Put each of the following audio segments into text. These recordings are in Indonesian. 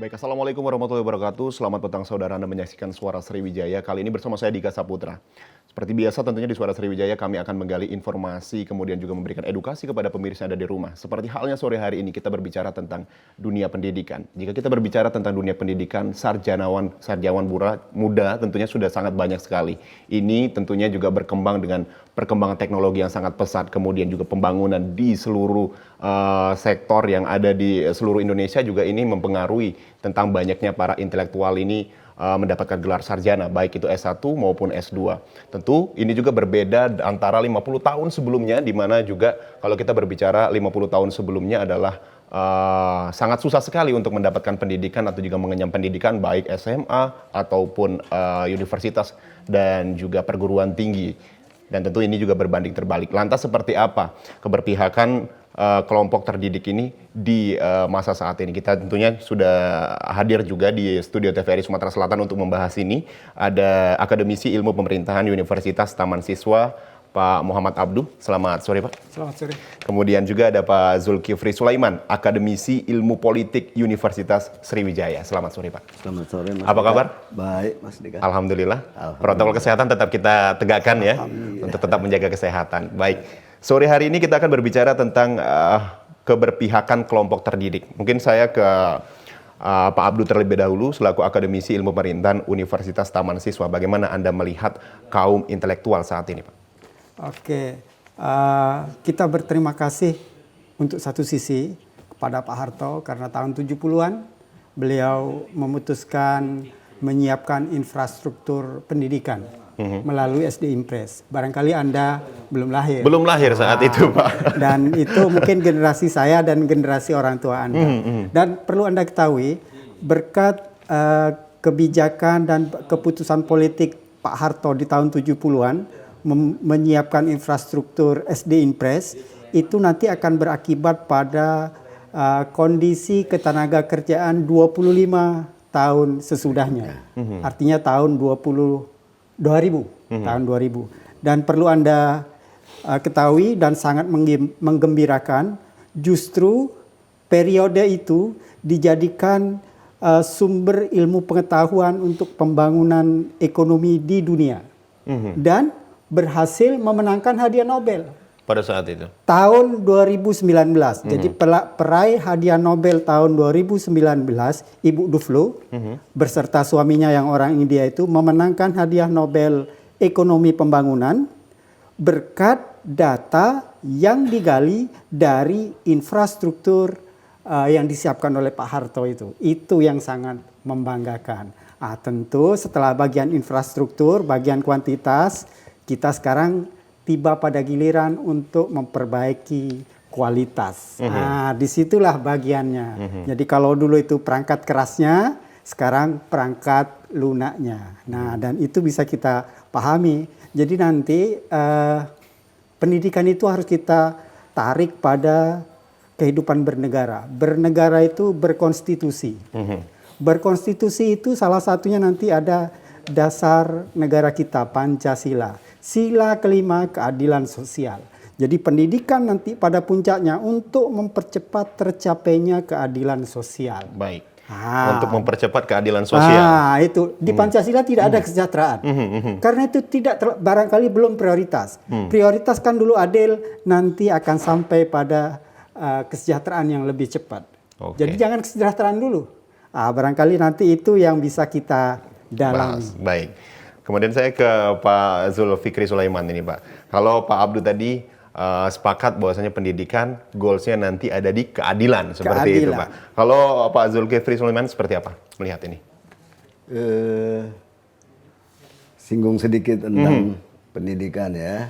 Baik, Assalamualaikum warahmatullahi wabarakatuh. Selamat petang saudara, Anda menyaksikan Suara Sriwijaya. Kali ini bersama saya Dika Saputra. Seperti biasa tentunya di Suara Sriwijaya kami akan menggali informasi, kemudian juga memberikan edukasi kepada pemirsa yang ada di rumah. Seperti halnya sore hari ini kita berbicara tentang dunia pendidikan. Jika kita berbicara tentang dunia pendidikan, sarjanawan muda tentunya sudah sangat banyak sekali. Ini tentunya juga berkembang dengan perkembangan teknologi yang sangat pesat, kemudian juga pembangunan di seluruh sektor yang ada di seluruh Indonesia juga ini mempengaruhi tentang banyaknya para intelektual ini mendapatkan gelar sarjana, baik itu S1 maupun S2. Tentu ini juga berbeda antara 50 tahun sebelumnya, di mana juga kalau kita berbicara 50 tahun sebelumnya adalah sangat susah sekali untuk mendapatkan pendidikan atau juga mengenyam pendidikan baik SMA ataupun universitas dan juga perguruan tinggi. Dan tentu ini juga berbanding terbalik. Lantas seperti apa keberpihakan kelompok terdidik ini di masa saat ini? Kita tentunya sudah hadir juga di studio TVRI Sumatera Selatan untuk membahas ini. Ada Akademisi Ilmu Pemerintahan Universitas Taman Siswa, Pak Muhammad Abduh. Selamat sore, Pak. Selamat sore. Kemudian juga ada Pak Zulkifli Sulaiman, Akademisi Ilmu Politik Universitas Sriwijaya. Selamat sore, Pak. Selamat sore, Mas. Apa kabar? Baik, Mas Dika. Alhamdulillah. Protokol kesehatan tetap kita tegakkan ya, untuk tetap menjaga kesehatan. Baik, sore hari ini kita akan berbicara tentang keberpihakan kelompok terdidik. Mungkin saya ke Pak Abduh terlebih dahulu selaku Akademisi Ilmu Pemerintahan Universitas Taman Siswa. Bagaimana Anda melihat kaum intelektual saat ini, Pak? Oke, kita berterima kasih untuk satu sisi kepada Pak Harto karena tahun 70-an beliau memutuskan menyiapkan infrastruktur pendidikan melalui SD Impres. Barangkali Anda belum lahir. Belum lahir saat itu, Pak. Dan itu mungkin generasi saya dan generasi orang tua Anda. Dan perlu Anda ketahui, berkat kebijakan dan keputusan politik Pak Harto di tahun 70-an, menyiapkan infrastruktur SD Impres, itu nanti akan berakibat pada kondisi ketenaga kerjaan 25 tahun sesudahnya. Artinya tahun 2000. Dan perlu Anda ketahui dan sangat menggembirakan, justru periode itu dijadikan sumber ilmu pengetahuan untuk pembangunan ekonomi di dunia. Dan berhasil memenangkan hadiah Nobel Pada saat itu. tahun 2019. Jadi peraih hadiah Nobel tahun 2019, Ibu Duflo beserta suaminya yang orang India itu memenangkan hadiah Nobel Ekonomi Pembangunan berkat data yang digali dari infrastruktur yang disiapkan oleh Pak Harto itu. Itu yang sangat membanggakan. Tentu setelah bagian infrastruktur, bagian kuantitas, kita sekarang tiba pada giliran untuk memperbaiki kualitas. Disitulah bagiannya. Jadi kalau dulu itu perangkat kerasnya, sekarang perangkat lunaknya. Dan itu bisa kita pahami. Jadi nanti pendidikan itu harus kita tarik pada kehidupan bernegara. Bernegara itu berkonstitusi. Berkonstitusi itu salah satunya nanti ada dasar negara kita, Pancasila. Sila kelima, keadilan sosial. Jadi pendidikan nanti pada puncaknya untuk mempercepat tercapainya keadilan sosial. Baik. Untuk mempercepat keadilan sosial. Itu di Pancasila tidak ada kesejahteraan. Karena itu barangkali belum prioritas. Prioritaskan dulu adil, nanti akan sampai pada kesejahteraan yang lebih cepat. Jadi jangan kesejahteraan dulu. Barangkali nanti itu yang bisa kita dalami. Baik. Kemudian saya ke Pak Zulkifli Sulaiman ini, Pak. Kalau Pak Abduh tadi sepakat bahwasanya pendidikan goalsnya nanti ada di keadilan, seperti itu, Pak. Kalau Pak Zulkifli Sulaiman seperti apa melihat ini? Singgung sedikit tentang pendidikan ya.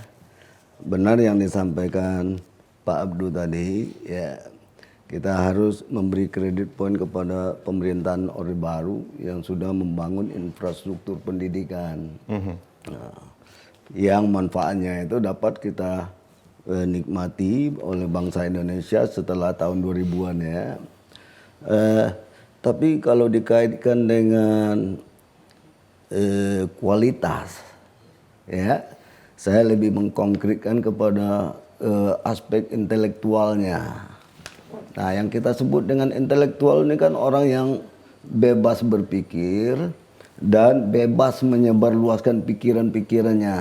Benar yang disampaikan Pak Abduh tadi, ya. Kita harus memberi kredit poin kepada pemerintahan Orde Baru yang sudah membangun infrastruktur pendidikan. Yang manfaatnya itu dapat kita nikmati oleh bangsa Indonesia setelah tahun 2000-an ya. Tapi kalau dikaitkan dengan kualitas, ya, saya lebih mengkonkretkan kepada aspek intelektualnya. Nah, yang kita sebut dengan intelektual ini kan orang yang bebas berpikir dan bebas menyebarluaskan pikiran-pikirannya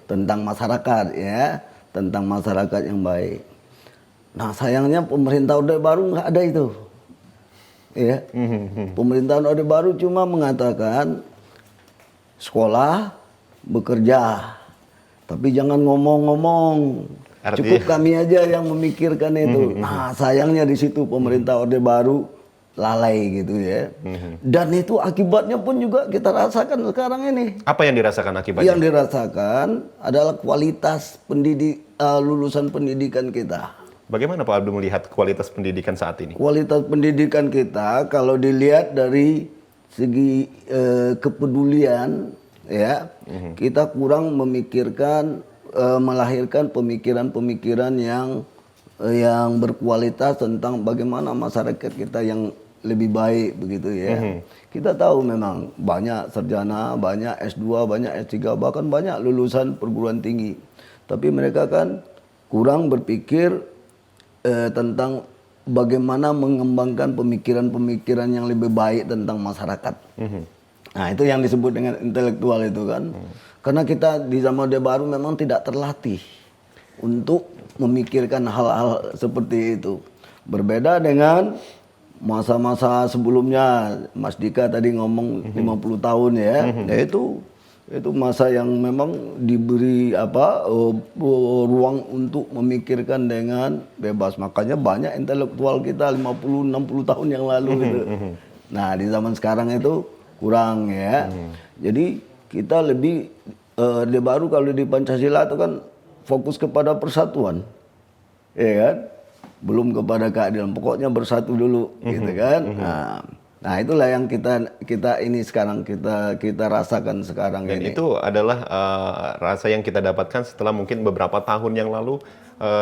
tentang masyarakat, ya, tentang masyarakat yang baik. Nah, sayangnya pemerintah Orde Baru nggak ada itu, ya. Pemerintahan Orde Baru cuma mengatakan sekolah, bekerja, tapi jangan ngomong-ngomong. Cukup kami aja yang memikirkan itu. Nah, sayangnya di situ pemerintah Orde Baru lalai gitu ya. Dan itu akibatnya pun juga kita rasakan sekarang ini. Apa yang dirasakan akibatnya? Yang dirasakan adalah kualitas lulusan pendidikan kita. Bagaimana Pak Abdul melihat kualitas pendidikan saat ini? Kualitas pendidikan kita kalau dilihat dari segi kepedulian, ya, kita kurang memikirkan, melahirkan pemikiran-pemikiran yang berkualitas tentang bagaimana masyarakat kita yang lebih baik begitu ya. Kita tahu memang banyak sarjana, banyak S2, banyak S3, bahkan banyak lulusan perguruan tinggi. Tapi mereka kan kurang berpikir tentang bagaimana mengembangkan pemikiran-pemikiran yang lebih baik tentang masyarakat. Nah, itu yang disebut dengan intelektual itu kan. Karena kita di zaman Orde Baru memang tidak terlatih untuk memikirkan hal-hal seperti itu. Berbeda dengan masa-masa sebelumnya, Mas Dika tadi ngomong 50 tahun ya. Itu masa yang memang diberi ruang untuk memikirkan dengan bebas. Makanya banyak intelektual kita 50-60 tahun yang lalu gitu. Nah, di zaman sekarang itu kurang ya. Jadi kita lebih Orde Baru kalau di Pancasila itu kan fokus kepada persatuan, ya kan? Belum kepada keadilan. Pokoknya bersatu dulu, gitu kan? Nah, itulah yang kita ini sekarang kita rasakan sekarang Dan ini. itu adalah rasa yang kita dapatkan setelah mungkin beberapa tahun yang lalu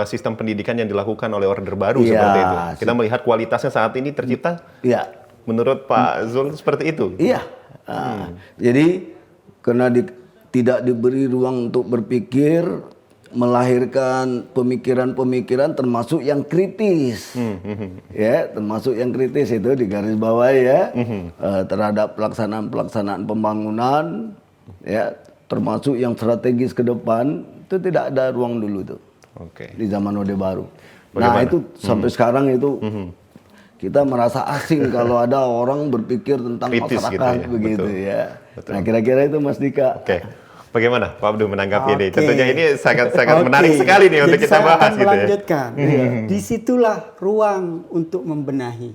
sistem pendidikan yang dilakukan oleh Orde Baru seperti itu. Kita melihat kualitasnya saat ini tercipta. Iya. Menurut Pak Zul seperti itu. Iya. Jadi karena tidak diberi ruang untuk berpikir, melahirkan pemikiran-pemikiran termasuk yang kritis, ya, termasuk yang kritis itu di garis bawah ya, terhadap pelaksanaan pembangunan, ya, termasuk yang strategis ke depan itu tidak ada ruang dulu tuh, di zaman Orde Baru. Bagaimana? Nah itu sampai sekarang itu kita merasa asing kalau ada orang berpikir tentang kritis masyarakat gitu ya, begitu betul. ya. Betul. Nah kira-kira itu Mas Dika. Oke. Bagaimana Pak Abdul menanggapi ini? Oke. Tentunya ini sangat menarik sekali nih untuk Jadi kita saya bahas akan gitu ya. melanjutkan. Disitulah ruang untuk membenahi.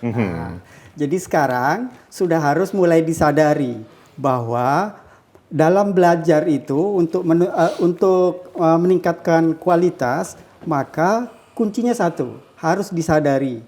Nah, jadi sekarang sudah harus mulai disadari bahwa dalam belajar itu untuk meningkatkan kualitas, maka kuncinya satu, harus disadari.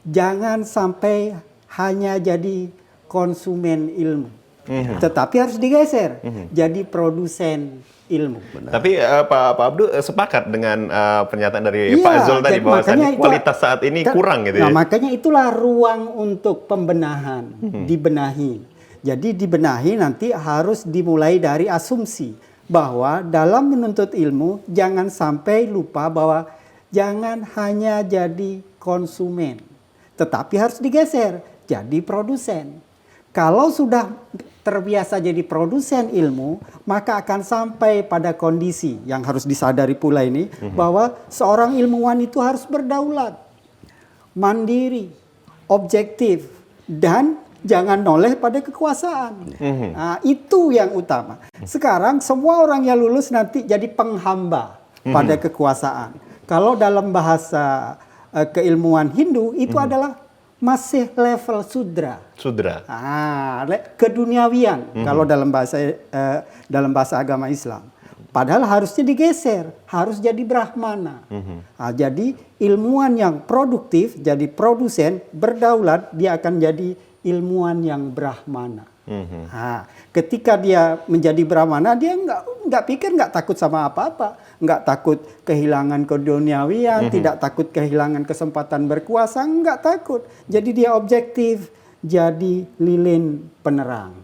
Jangan sampai hanya jadi konsumen ilmu. Tetapi harus digeser jadi produsen ilmu. Tapi Pak Abdul sepakat dengan pernyataan dari Iya, Pak Zul tadi jadi bahwasannya makanya itu- kualitas saat ini kurang gitu ya. Nah, makanya itulah ruang untuk pembenahan, dibenahi. Jadi dibenahi nanti harus dimulai dari asumsi bahwa dalam menuntut ilmu jangan sampai lupa bahwa jangan hanya jadi konsumen, tetapi harus digeser jadi produsen. Kalau sudah terbiasa jadi produsen ilmu, maka akan sampai pada kondisi yang harus disadari pula ini, bahwa seorang ilmuwan itu harus berdaulat, mandiri, objektif, dan jangan noleh pada kekuasaan. Nah, itu yang utama. Sekarang semua orang yang lulus nanti jadi penghamba pada kekuasaan. Kalau dalam bahasa keilmuan Hindu itu adalah masih level sudra. Sudra. Keduniawian kalau dalam bahasa agama Islam. Padahal harusnya digeser, harus jadi brahmana. Jadi ilmuwan yang produktif, jadi produsen, berdaulat, dia akan jadi ilmuwan yang brahmana. Ketika dia menjadi brahmana, dia nggak takut sama apa-apa, nggak takut kehilangan keduniawian, tidak takut kehilangan kesempatan berkuasa, nggak takut. Jadi dia objektif, jadi lilin penerang.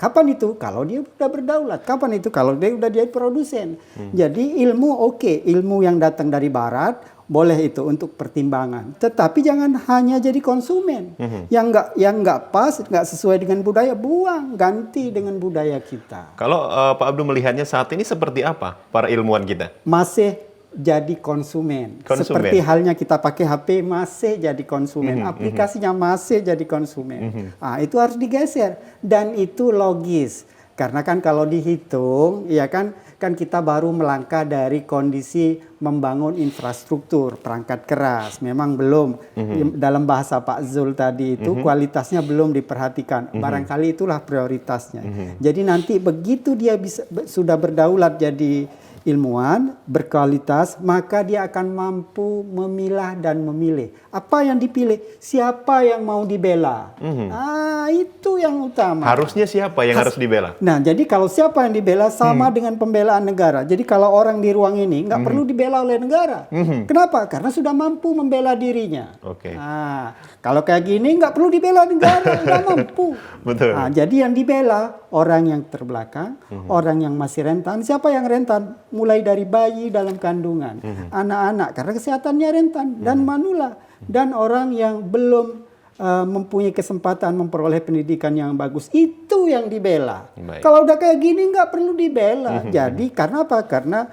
Kapan itu? Kalau dia sudah berdaulat. Kapan itu? Kalau dia sudah jadi produsen. Jadi ilmu ilmu yang datang dari barat, boleh itu untuk pertimbangan. Tetapi jangan hanya jadi konsumen. Yang nggak pas, nggak sesuai dengan budaya, buang, ganti dengan budaya kita. Kalau Pak Abdul melihatnya saat ini seperti apa para ilmuwan kita? Masih jadi konsumen. Seperti halnya kita pakai HP masih jadi konsumen. Aplikasinya masih jadi konsumen. Nah, itu harus digeser dan itu logis. Karena kan kalau dihitung, ya kan kita baru melangkah dari kondisi membangun infrastruktur perangkat keras. Memang belum dalam bahasa Pak Zul tadi itu kualitasnya belum diperhatikan. Barangkali itulah prioritasnya. Jadi nanti begitu dia sudah berdaulat jadi ilmuwan berkualitas, maka dia akan mampu memilah dan memilih. Apa yang dipilih? Siapa yang mau dibela? Itu yang utama. Harusnya siapa yang harus dibela? Nah, jadi kalau siapa yang dibela sama dengan pembelaan negara. Jadi kalau orang di ruang ini nggak perlu dibela oleh negara. Kenapa? Karena sudah mampu membela dirinya. Oke. Nah, kalau kayak gini nggak perlu dibela negara, nggak mampu. Betul. Nah, jadi yang dibela orang yang terbelakang, orang yang masih rentan. Siapa yang rentan? Mulai dari bayi dalam kandungan, anak-anak karena kesehatannya rentan, dan manula, dan orang yang belum mempunyai kesempatan memperoleh pendidikan yang bagus, itu yang dibela. Baik. Kalau udah kayak gini nggak perlu dibela. Jadi karena apa? Karena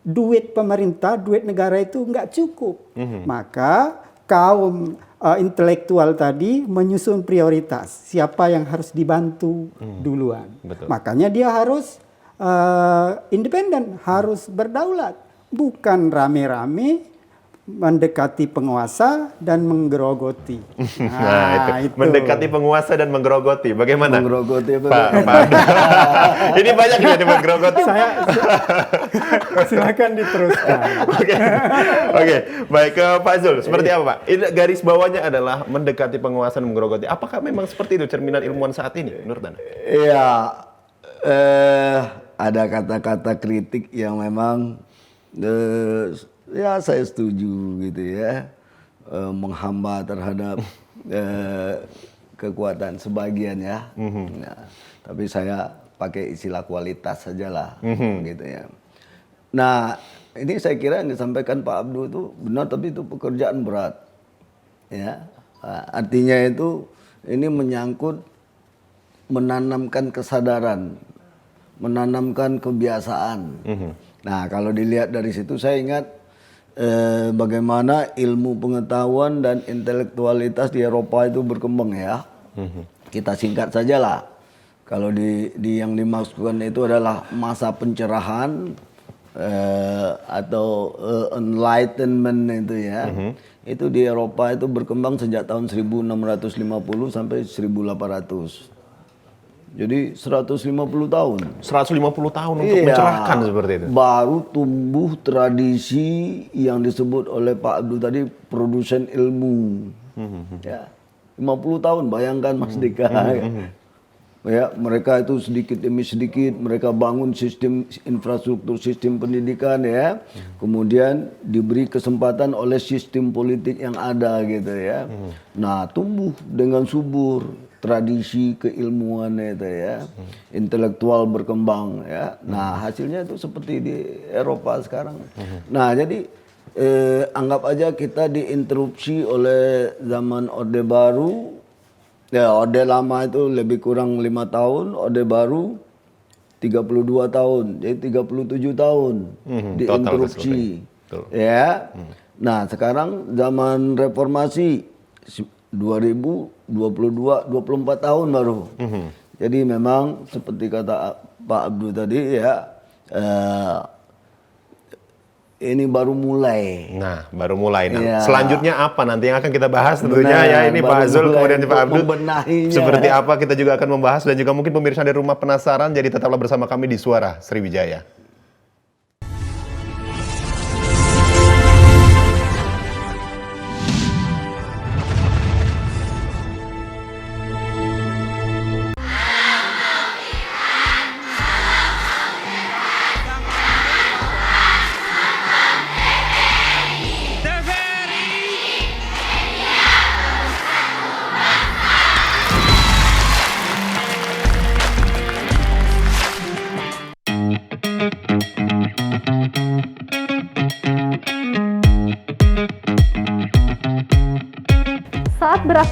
duit pemerintah, duit negara itu nggak cukup. Maka kaum intelektual tadi menyusun prioritas. Siapa yang harus dibantu duluan. Betul. Makanya dia harus independen, harus berdaulat. Bukan rame-rame mendekati penguasa dan menggerogoti. Nah, itu. Mendekati penguasa dan menggerogoti. Bagaimana? Menggerogoti apa? Pak ini banyak yang jadi menggerogoti. Silakan diteruskan. Oke. Baik ke Pak Zul. Seperti apa, Pak? Ini garis bawahnya adalah mendekati penguasa dan menggerogoti. Apakah memang seperti itu cerminan ilmuwan saat ini, menurut Anda? Iya, ada kata-kata kritik yang memang ya saya setuju gitu ya, menghamba terhadap kekuatan sebagian ya. Nah, tapi saya pakai istilah kualitas sajalah gitu ya. Nah, ini saya kira yang disampaikan Pak Abdul itu benar, tapi itu pekerjaan berat ya. Artinya itu ini menyangkut menanamkan kesadaran, menanamkan kebiasaan. Nah, kalau dilihat dari situ saya ingat bagaimana ilmu pengetahuan dan intelektualitas di Eropa itu berkembang ya. Kita singkat saja lah. Kalau di yang dimaksudkan itu adalah masa pencerahan atau enlightenment itu ya. Itu di Eropa itu berkembang sejak tahun 1650 sampai 1800. Jadi 150 tahun. 150 tahun untuk mencerahkan seperti itu. Baru tumbuh tradisi yang disebut oleh Pak Abdul tadi produsen ilmu. Ya. 50 tahun, bayangkan Mas Dika. Ya, mereka itu sedikit demi sedikit mereka bangun sistem infrastruktur, sistem pendidikan ya. Kemudian diberi kesempatan oleh sistem politik yang ada gitu ya. Nah, tumbuh dengan subur tradisi keilmuan itu ya. Intelektual berkembang ya. Nah, hasilnya itu seperti di Eropa sekarang. Nah, jadi anggap aja kita diinterupsi oleh zaman Orde Baru. Ya, Orde Lama itu lebih kurang 5 tahun, Orde Baru 32 tahun, jadi 37 tahun diinterupsi. Ya. Nah, sekarang zaman reformasi 2022, 24 tahun baru. Jadi memang seperti kata Pak Abdul tadi ya, ini baru mulai. Nah, baru mulai. Nah, ya. Selanjutnya apa nanti yang akan kita bahas tentunya ya, ini Pak Zul kemudian Pak Abdul. Seperti apa kita juga akan membahas, dan juga mungkin pemirsa di rumah penasaran, jadi tetaplah bersama kami di Suara Sriwijaya.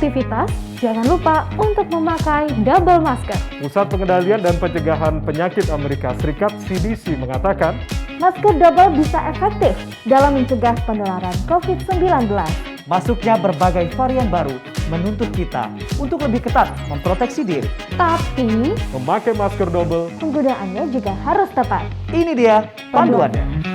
beraktivitas, jangan lupa untuk memakai double masker. Pusat Pengendalian dan Pencegahan Penyakit Amerika Serikat (CDC) mengatakan, Masker double bisa efektif dalam mencegah penularan COVID-19. Masuknya berbagai varian baru menuntut kita untuk lebih ketat memproteksi diri. Tapi, memakai masker double penggunaannya juga harus tepat. Ini dia panduannya.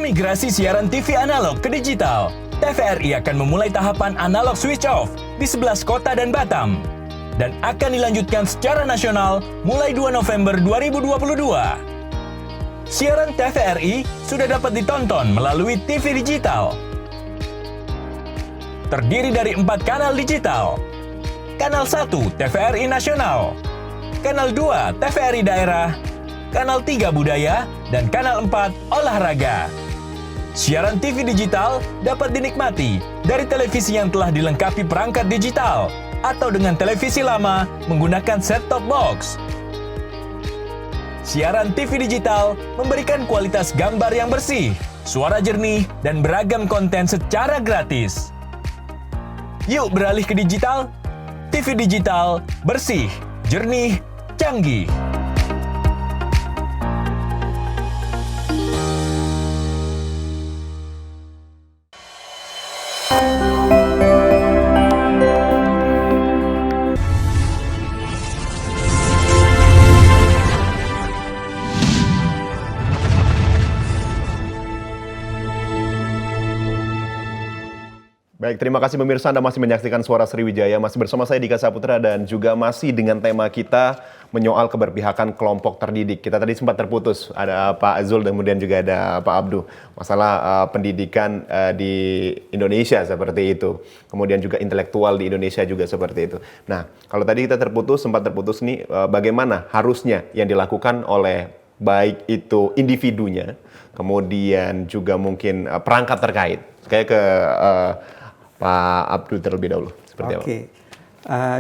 Migrasi siaran TV analog ke digital, TVRI akan memulai tahapan analog switch off di 11 kota dan Batam dan akan dilanjutkan secara nasional mulai 2 November 2022. Siaran TVRI sudah dapat ditonton melalui TV digital. Terdiri dari 4 kanal digital. Kanal 1 TVRI Nasional, Kanal 2 TVRI Daerah, Kanal 3 Budaya, dan Kanal 4 Olahraga. Siaran TV digital dapat dinikmati dari televisi yang telah dilengkapi perangkat digital atau dengan televisi lama menggunakan set-top box. Siaran TV digital memberikan kualitas gambar yang bersih, suara jernih, dan beragam konten secara gratis. Yuk beralih ke digital. TV digital bersih, jernih, canggih. Baik, terima kasih pemirsa, Anda masih menyaksikan Suara Sriwijaya, masih bersama saya Dika Saputra dan juga masih dengan tema kita menyoal keberpihakan kelompok terdidik. Kita tadi sempat terputus, ada Pak Zul dan kemudian juga ada Pak Abdu. Masalah pendidikan di Indonesia seperti itu. Kemudian juga intelektual di Indonesia juga seperti itu. Nah, kalau tadi kita sempat terputus nih, bagaimana harusnya yang dilakukan oleh baik itu individunya, kemudian juga mungkin perangkat terkait. Kayak ke Pak Abdul terlebih dahulu. Seperti apa?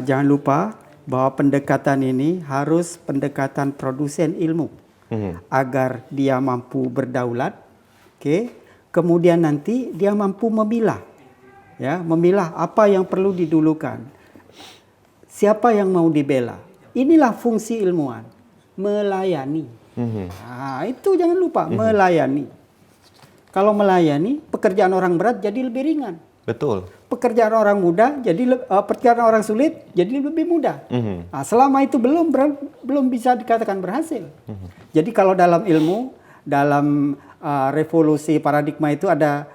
Jangan lupa bahwa pendekatan ini harus pendekatan produsen ilmu agar dia mampu berdaulat. Kemudian nanti dia mampu memilah, ya, memilah apa yang perlu didulukan, siapa yang mau dibela. Inilah fungsi ilmuwan, melayani. Itu jangan lupa, melayani. Kalau melayani, pekerjaan orang berat jadi lebih ringan. Betul. Pekerjaan orang mudah jadi pekerjaan orang sulit jadi lebih mudah. Nah, selama itu belum bisa dikatakan berhasil. Jadi kalau dalam ilmu, dalam revolusi paradigma itu ada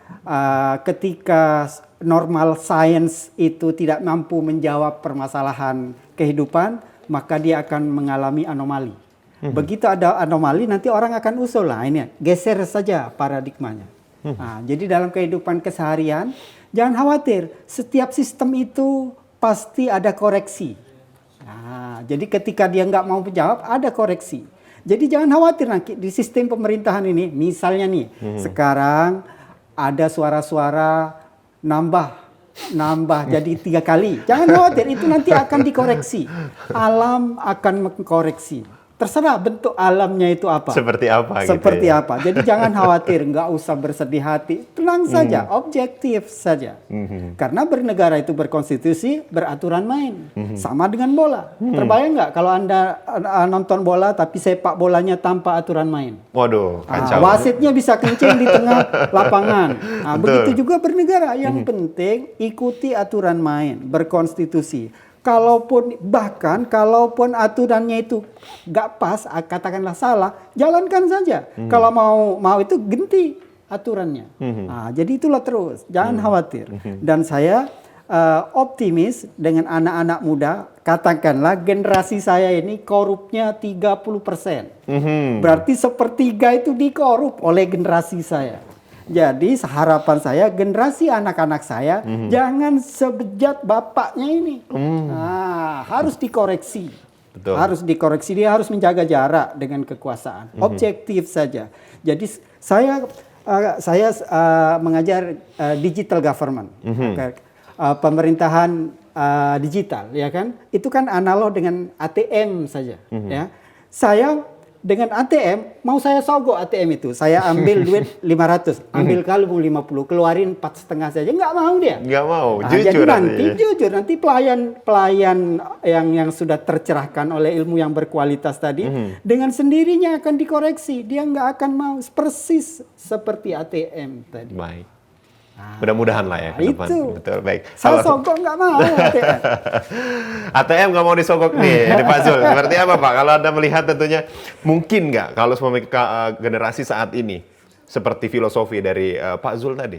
ketika normal science itu tidak mampu menjawab permasalahan kehidupan, maka dia akan mengalami anomali. Begitu ada anomali, nanti orang akan usul, lah ini geser saja paradigmanya. Nah, jadi dalam kehidupan keseharian, jangan khawatir, setiap sistem itu pasti ada koreksi. Nah, jadi ketika dia nggak mau menjawab, ada koreksi. Jadi jangan khawatir nanti di sistem pemerintahan ini, misalnya nih, sekarang ada suara-suara nambah jadi 3 kali. Jangan khawatir, itu nanti akan dikoreksi. Alam akan mengkoreksi. Terserah bentuk alamnya itu apa. Seperti apa gitu. Seperti apa. Jadi jangan khawatir, nggak usah bersedih hati. Tenang saja, objektif saja. Karena bernegara itu berkonstitusi, beraturan main. Sama dengan bola. Terbayang nggak kalau Anda nonton bola tapi sepak bolanya tanpa aturan main? Waduh, kacau. Wasitnya bisa kencing di tengah lapangan. Begitu juga bernegara. Yang penting ikuti aturan main, berkonstitusi. kalaupun aturannya itu nggak pas, katakanlah salah, jalankan saja. Kalau mau itu ganti aturannya. Nah, jadi itulah terus, jangan khawatir. Dan saya optimis dengan anak-anak muda, katakanlah generasi saya ini korupnya 30%. Berarti sepertiga itu dikorup oleh generasi saya. Jadi harapan saya generasi anak-anak saya jangan sebejat bapaknya ini. Nah, harus dikoreksi. Betul. Harus dikoreksi, dia harus menjaga jarak dengan kekuasaan. Objektif saja. Jadi saya mengajar digital government. Pemerintahan digital, ya kan? Itu kan analog dengan ATM saja, ya. Saya dengan ATM, mau saya sogok ATM itu, saya ambil duit 500, ambil kalbu 50, keluarin 4,5 saja, nggak mau dia. Nggak mau, Nah, jujur. jadi nanti pelayan yang sudah tercerahkan oleh ilmu yang berkualitas tadi, dengan sendirinya akan dikoreksi, dia nggak akan mau persis seperti ATM tadi. Baik. Mudah-mudahan lah ya ke depan. Itu. Betul, baik. Saya sogok nggak mau ATM. ATM nggak mau disogok nih, Pak Zul. Seperti apa Pak? Kalau Anda melihat tentunya mungkin nggak kalau generasi saat ini seperti filosofi dari Pak Zul tadi,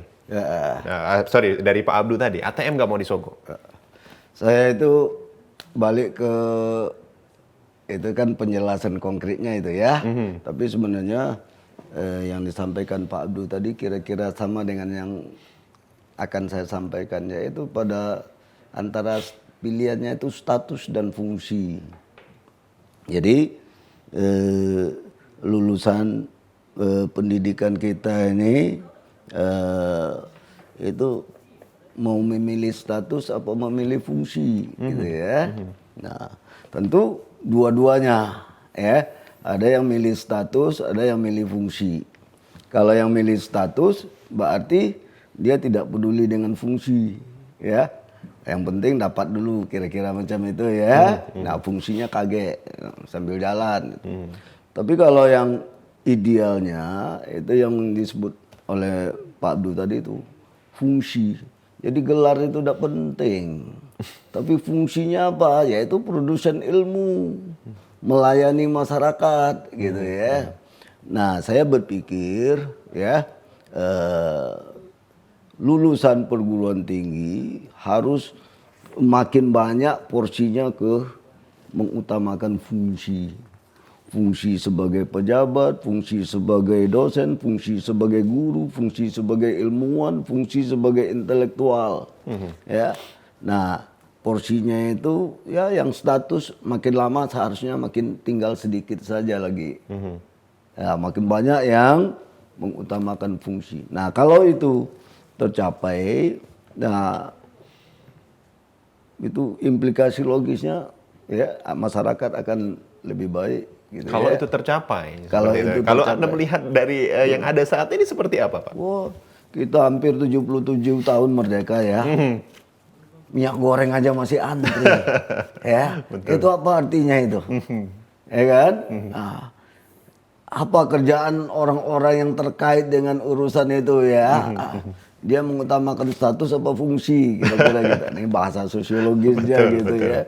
dari Pak Abdu tadi, ATM nggak mau disogok. Saya itu balik ke itu kan penjelasan konkretnya itu ya. Tapi sebenarnya yang disampaikan Pak Abdu tadi kira-kira sama dengan yang akan saya sampaikan, yaitu pada antara pilihannya itu status dan fungsi. Jadi lulusan pendidikan kita ini itu mau memilih status apa memilih fungsi, gitu ya. Nah, tentu dua-duanya ya. Ada yang milih status, ada yang milih fungsi. Kalau yang milih status berarti dia tidak peduli dengan fungsi, ya. Yang penting dapat dulu kira-kira macam itu ya. Nah, fungsinya kaget sambil jalan. Tapi kalau yang idealnya itu yang disebut oleh Pak Abdu tadi itu fungsi. Jadi gelar itu tidak penting. Tapi fungsinya apa? Yaitu produsen ilmu, melayani masyarakat, gitu ya. Nah, saya berpikir ya lulusan perguruan tinggi harus makin banyak porsinya ke mengutamakan fungsi. Fungsi sebagai pejabat, fungsi sebagai dosen, fungsi sebagai guru, fungsi sebagai ilmuwan, fungsi sebagai intelektual. Ya. Nah, porsinya itu ya yang status makin lama seharusnya makin tinggal sedikit saja lagi. Ya, makin banyak yang mengutamakan fungsi. Nah, kalau itu tercapai, nah itu implikasi logisnya ya masyarakat akan lebih baik. Gitu Kalau ya. itu tercapai. Kalau seperti itu Kalau tercapai. Anda melihat dari yang ada saat ini seperti apa Pak? Wah, kita hampir 77 tahun merdeka ya. Minyak goreng aja masih antri. Ya. Itu apa artinya itu? Ya kan? Nah, apa kerjaan orang-orang yang terkait dengan urusan itu ya? Dia mengutamakan status apa fungsi, kira-kira gitu. Ini bahasa sosiologisnya gitu ya.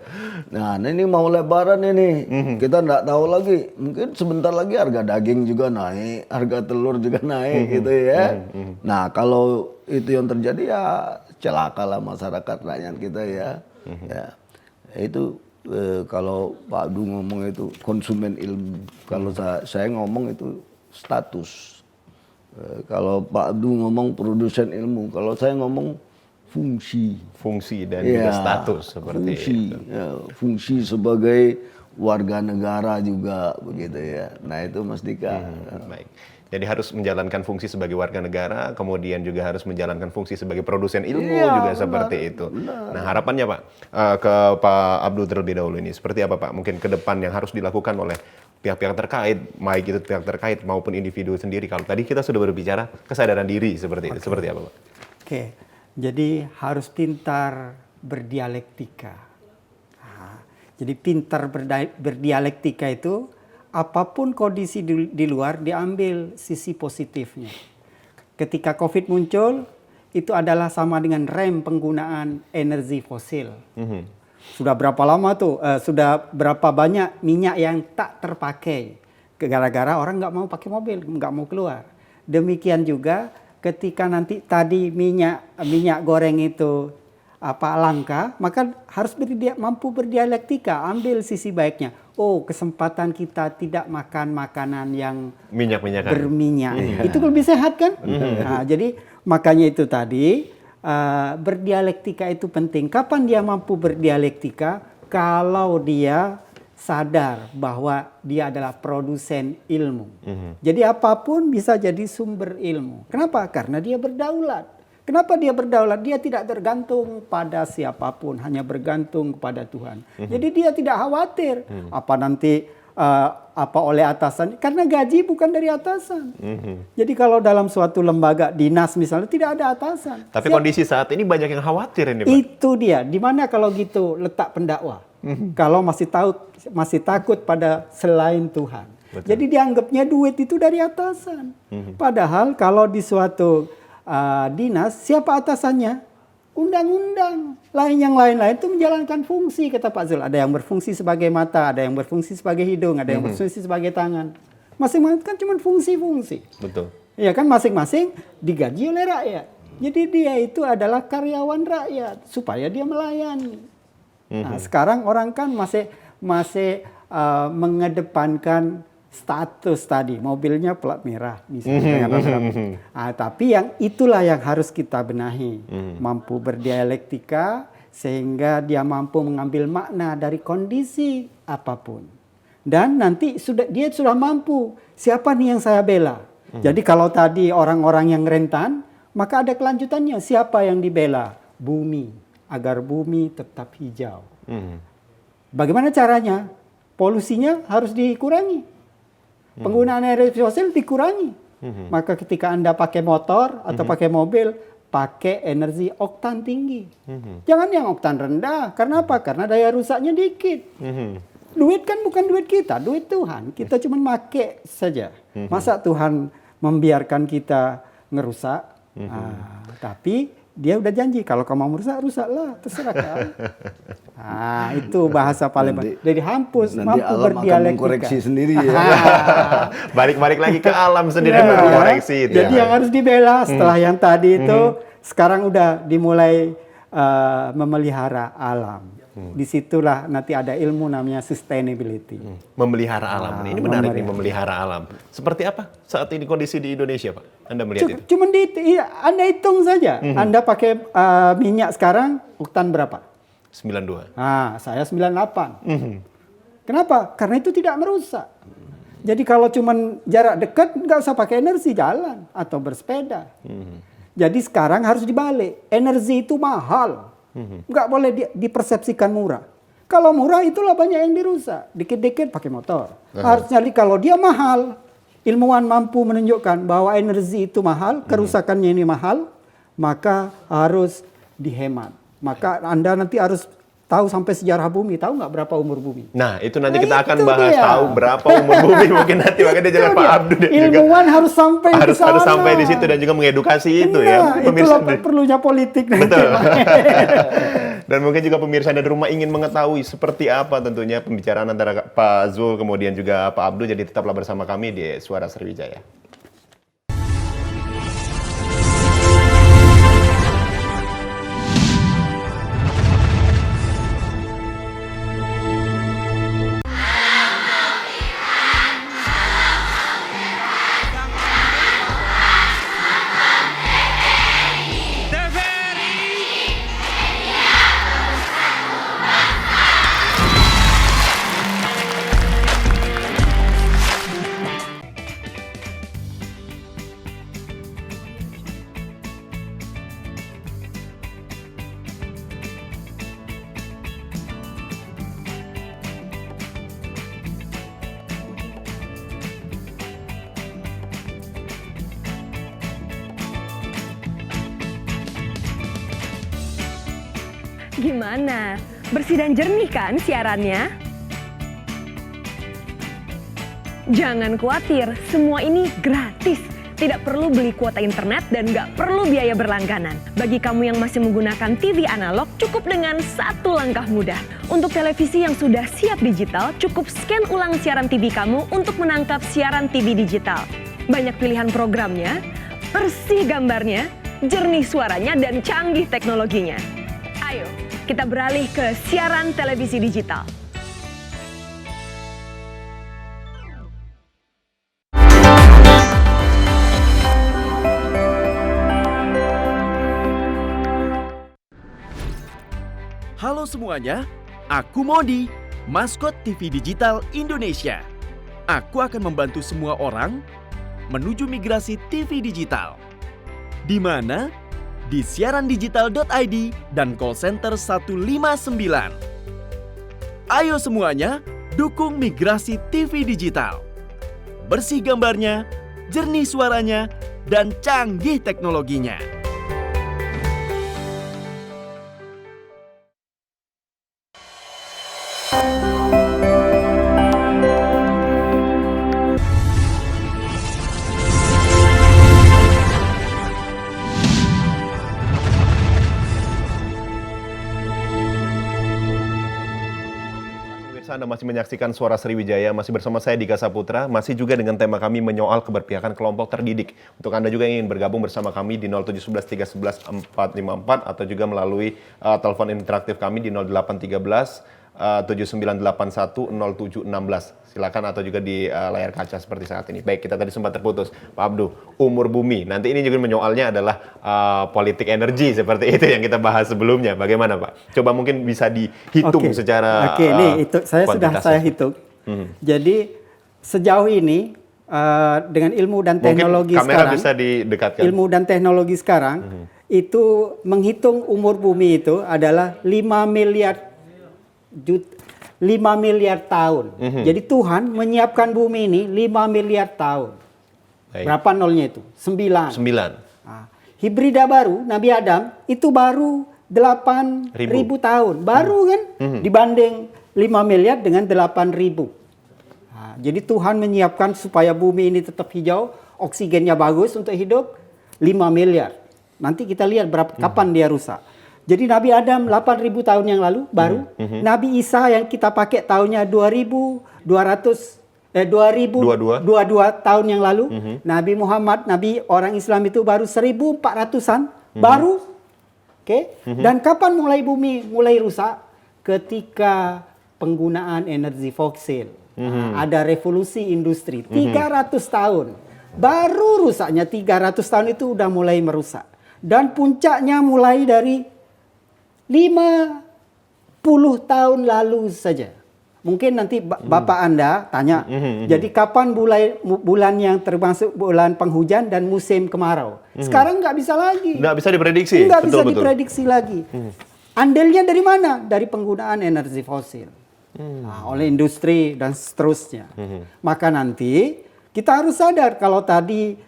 Nah, ini mau lebaran ini, kita nggak tahu lagi. Mungkin sebentar lagi harga daging juga naik, harga telur juga naik gitu ya. Nah, kalau itu yang terjadi ya celakalah masyarakat rakyat kita ya. Ya, itu kalau Pak Abdu ngomong itu konsumen ilmu, kalau saya ngomong itu status. Kalau Pak Abdu ngomong produsen ilmu, kalau saya ngomong fungsi. Fungsi dan juga status seperti fungsi, itu. ya, fungsi sebagai warga negara juga begitu ya. Nah itu Mas Dika. Baik. Jadi harus menjalankan fungsi sebagai warga negara, kemudian juga harus menjalankan fungsi sebagai produsen ilmu juga seperti itu. Nah harapannya Pak, ke Pak Abdul terlebih dahulu ini, seperti apa Pak? Mungkin ke depan yang harus dilakukan oleh pihak-pihak terkait, baik itu pihak terkait maupun individu sendiri. Kalau tadi kita sudah berbicara kesadaran diri seperti itu, seperti apa Pak? Oke, jadi harus pintar berdialektika. Nah, jadi pintar berdialektika itu apapun kondisi di luar diambil sisi positifnya. Ketika COVID muncul, itu adalah sama dengan rem penggunaan energi fosil. Sudah berapa lama tuh? Sudah berapa banyak minyak yang tak terpakai? Gara-gara orang nggak mau pakai mobil, nggak mau keluar. Demikian juga ketika nanti tadi minyak goreng itu langka, maka harus mampu berdialektika, ambil sisi baiknya. Oh, kesempatan kita tidak makan makanan yang Minyak-minyakan. berminyak. Itu lebih sehat kan? Nah, jadi makanya itu tadi berdialektika itu penting. Kapan dia mampu berdialektika? Kalau dia sadar bahwa dia adalah produsen ilmu. Jadi apapun bisa jadi sumber ilmu. Kenapa? Karena dia berdaulat. Kenapa dia berdaulat? Dia tidak tergantung pada siapapun, hanya bergantung kepada Tuhan. Jadi dia tidak khawatir apa nanti oleh atasan, karena gaji bukan dari atasan. Jadi kalau dalam suatu lembaga dinas misalnya tidak ada atasan. Tapi kondisi saat ini banyak yang khawatir ini, Pak. Itu dia. Di mana kalau gitu letak pendakwa? Kalau masih takut pada selain Tuhan. Betul. Jadi dianggapnya duit itu dari atasan. Padahal kalau di suatu dinas, siapa atasannya? Undang-undang. Yang lain-lain itu menjalankan fungsi, kata Pak Zul. Ada yang berfungsi sebagai mata, ada yang berfungsi sebagai hidung, ada yang berfungsi sebagai tangan. Masing-masing kan cuma fungsi-fungsi. Betul. Ya kan, masing-masing digaji oleh rakyat. Jadi dia itu adalah karyawan rakyat supaya dia melayani. Nah, sekarang orang kan masih mengedepankan status tadi, mobilnya plat merah misalnya. Tapi itulah yang harus kita benahi, mampu berdialektika sehingga dia mampu mengambil makna dari kondisi apapun. Dan nanti dia sudah mampu, siapa nih yang saya bela? Jadi kalau tadi orang-orang yang rentan, maka ada kelanjutannya, siapa yang dibela? Bumi, agar bumi tetap hijau. Bagaimana caranya? Polusinya harus dikurangi. Penggunaan energi fosil dikurangi. Maka ketika Anda pakai motor atau pakai mobil, pakai energi oktan tinggi. Jangan yang oktan rendah. Karena apa? Karena daya rusaknya dikit. Duit kan bukan duit kita, duit Tuhan. Kita cuma pakai saja. Masa Tuhan membiarkan kita ngerusak? Tapi dia udah janji, kalau kamu mau merusak, rusaklah, terserah kau. Itu bahasa paling baik. Jadi mampu berdialektika. Akan mengkoreksi sendiri ya. Balik-balik lagi ke alam sendiri mengkoreksi itu. Jadi yang harus dibela setelah yang tadi itu, sekarang udah dimulai memelihara alam. Disitulah nanti ada ilmu namanya sustainability. Memelihara alam. Ini menarik nih, memelihara alam. Seperti apa saat ini kondisi di Indonesia, Pak? Anda melihat itu? Cuma Anda hitung saja. Anda pakai minyak sekarang, oktan berapa? 92. Saya 98. Kenapa? Karena itu tidak merusak. Jadi kalau cuma jarak dekat, nggak usah pakai energi, jalan atau bersepeda. Jadi sekarang harus dibalik. Energi itu mahal. Nggak boleh dipersepsikan murah. Kalau murah itulah banyak yang dirusak. Dikit-dikit pakai motor. Harusnya kalau dia mahal, ilmuwan mampu menunjukkan bahwa energi itu mahal, kerusakannya ini mahal, maka harus dihemat. Maka Anda nanti harus tahu sampai sejarah bumi. Tahu nggak berapa umur bumi? Nah, itu nanti kita akan bahas tahu berapa umur bumi mungkin nanti. Makanya dia jangan Pak Abdu dan ilmuwan juga harus sampai harus sampai di situ dan juga mengedukasi itu ya. Itulah perlunya politik nanti. Betul. Dan mungkin juga pemirsa dari rumah ingin mengetahui seperti apa tentunya pembicaraan antara Pak Zul kemudian juga Pak Abdu. Jadi tetaplah bersama kami di Suara Sriwijaya. Gimana? Bersih dan jernih kan siarannya? Jangan khawatir, semua ini gratis. Tidak perlu beli kuota internet dan nggak perlu biaya berlangganan. Bagi kamu yang masih menggunakan TV analog, cukup dengan satu langkah mudah. Untuk televisi yang sudah siap digital, cukup scan ulang siaran TV kamu untuk menangkap siaran TV digital. Banyak pilihan programnya, bersih gambarnya, jernih suaranya, dan canggih teknologinya. Ayo, kita beralih ke siaran televisi digital. Halo semuanya, aku Modi, maskot TV Digital Indonesia. Aku akan membantu semua orang menuju migrasi TV digital. Di mana? Di siarandigital.id dan call center 159. Ayo semuanya, dukung migrasi TV digital. Bersih gambarnya, jernih suaranya, dan canggih teknologinya. Anda masih menyaksikan Suara Sriwijaya, masih bersama saya Dika Saputra, masih juga dengan tema kami menyoal keberpihakan kelompok terdidik. Untuk Anda juga yang ingin bergabung bersama kami di 0711 311 454 atau juga melalui telepon interaktif kami di 0813 7981 0716. Silakan, atau juga di layar kaca seperti saat ini. Baik, kita tadi sempat terputus. Pak Abdu, umur bumi. Nanti ini juga menyoalnya adalah politik energi seperti itu yang kita bahas sebelumnya. Bagaimana, Pak? Coba mungkin bisa dihitung secara ini itu sudah saya hitung. Jadi sejauh ini dengan ilmu dan teknologi mungkin kamera sekarang, bisa didekatkan. Ilmu dan teknologi sekarang itu menghitung umur bumi itu adalah 5 miliar tahun. Jadi Tuhan menyiapkan bumi ini 5 miliar tahun. Baik. Berapa nolnya itu? 9. 9. Nah, hibrida baru, Nabi Adam, itu baru 8.000 tahun. Baru kan? Dibanding 5 miliar dengan 8.000. Nah, jadi Tuhan menyiapkan supaya bumi ini tetap hijau, oksigennya bagus untuk hidup, 5 miliar. Nanti kita lihat kapan dia rusak. Jadi Nabi Adam 8.000 tahun yang lalu baru. Nabi Isa yang kita pakai tahunnya 2022 tahun yang lalu. Nabi Muhammad, Nabi orang Islam itu baru 1400-an baru. Oke. Dan kapan mulai bumi mulai rusak? Ketika penggunaan energi fosil. Ada revolusi industri 300 tahun. Baru rusaknya 300 tahun itu udah mulai merusak. Dan puncaknya mulai dari 50 tahun lalu saja. Mungkin nanti Bapak Anda tanya, jadi kapan bulan yang termasuk bulan penghujan dan musim kemarau? Sekarang nggak bisa lagi. Nggak bisa diprediksi. Nggak bisa diprediksi lagi. Andilnya dari mana? Dari penggunaan energi fosil. Nah, oleh industri dan seterusnya. Maka nanti kita harus sadar kalau tadi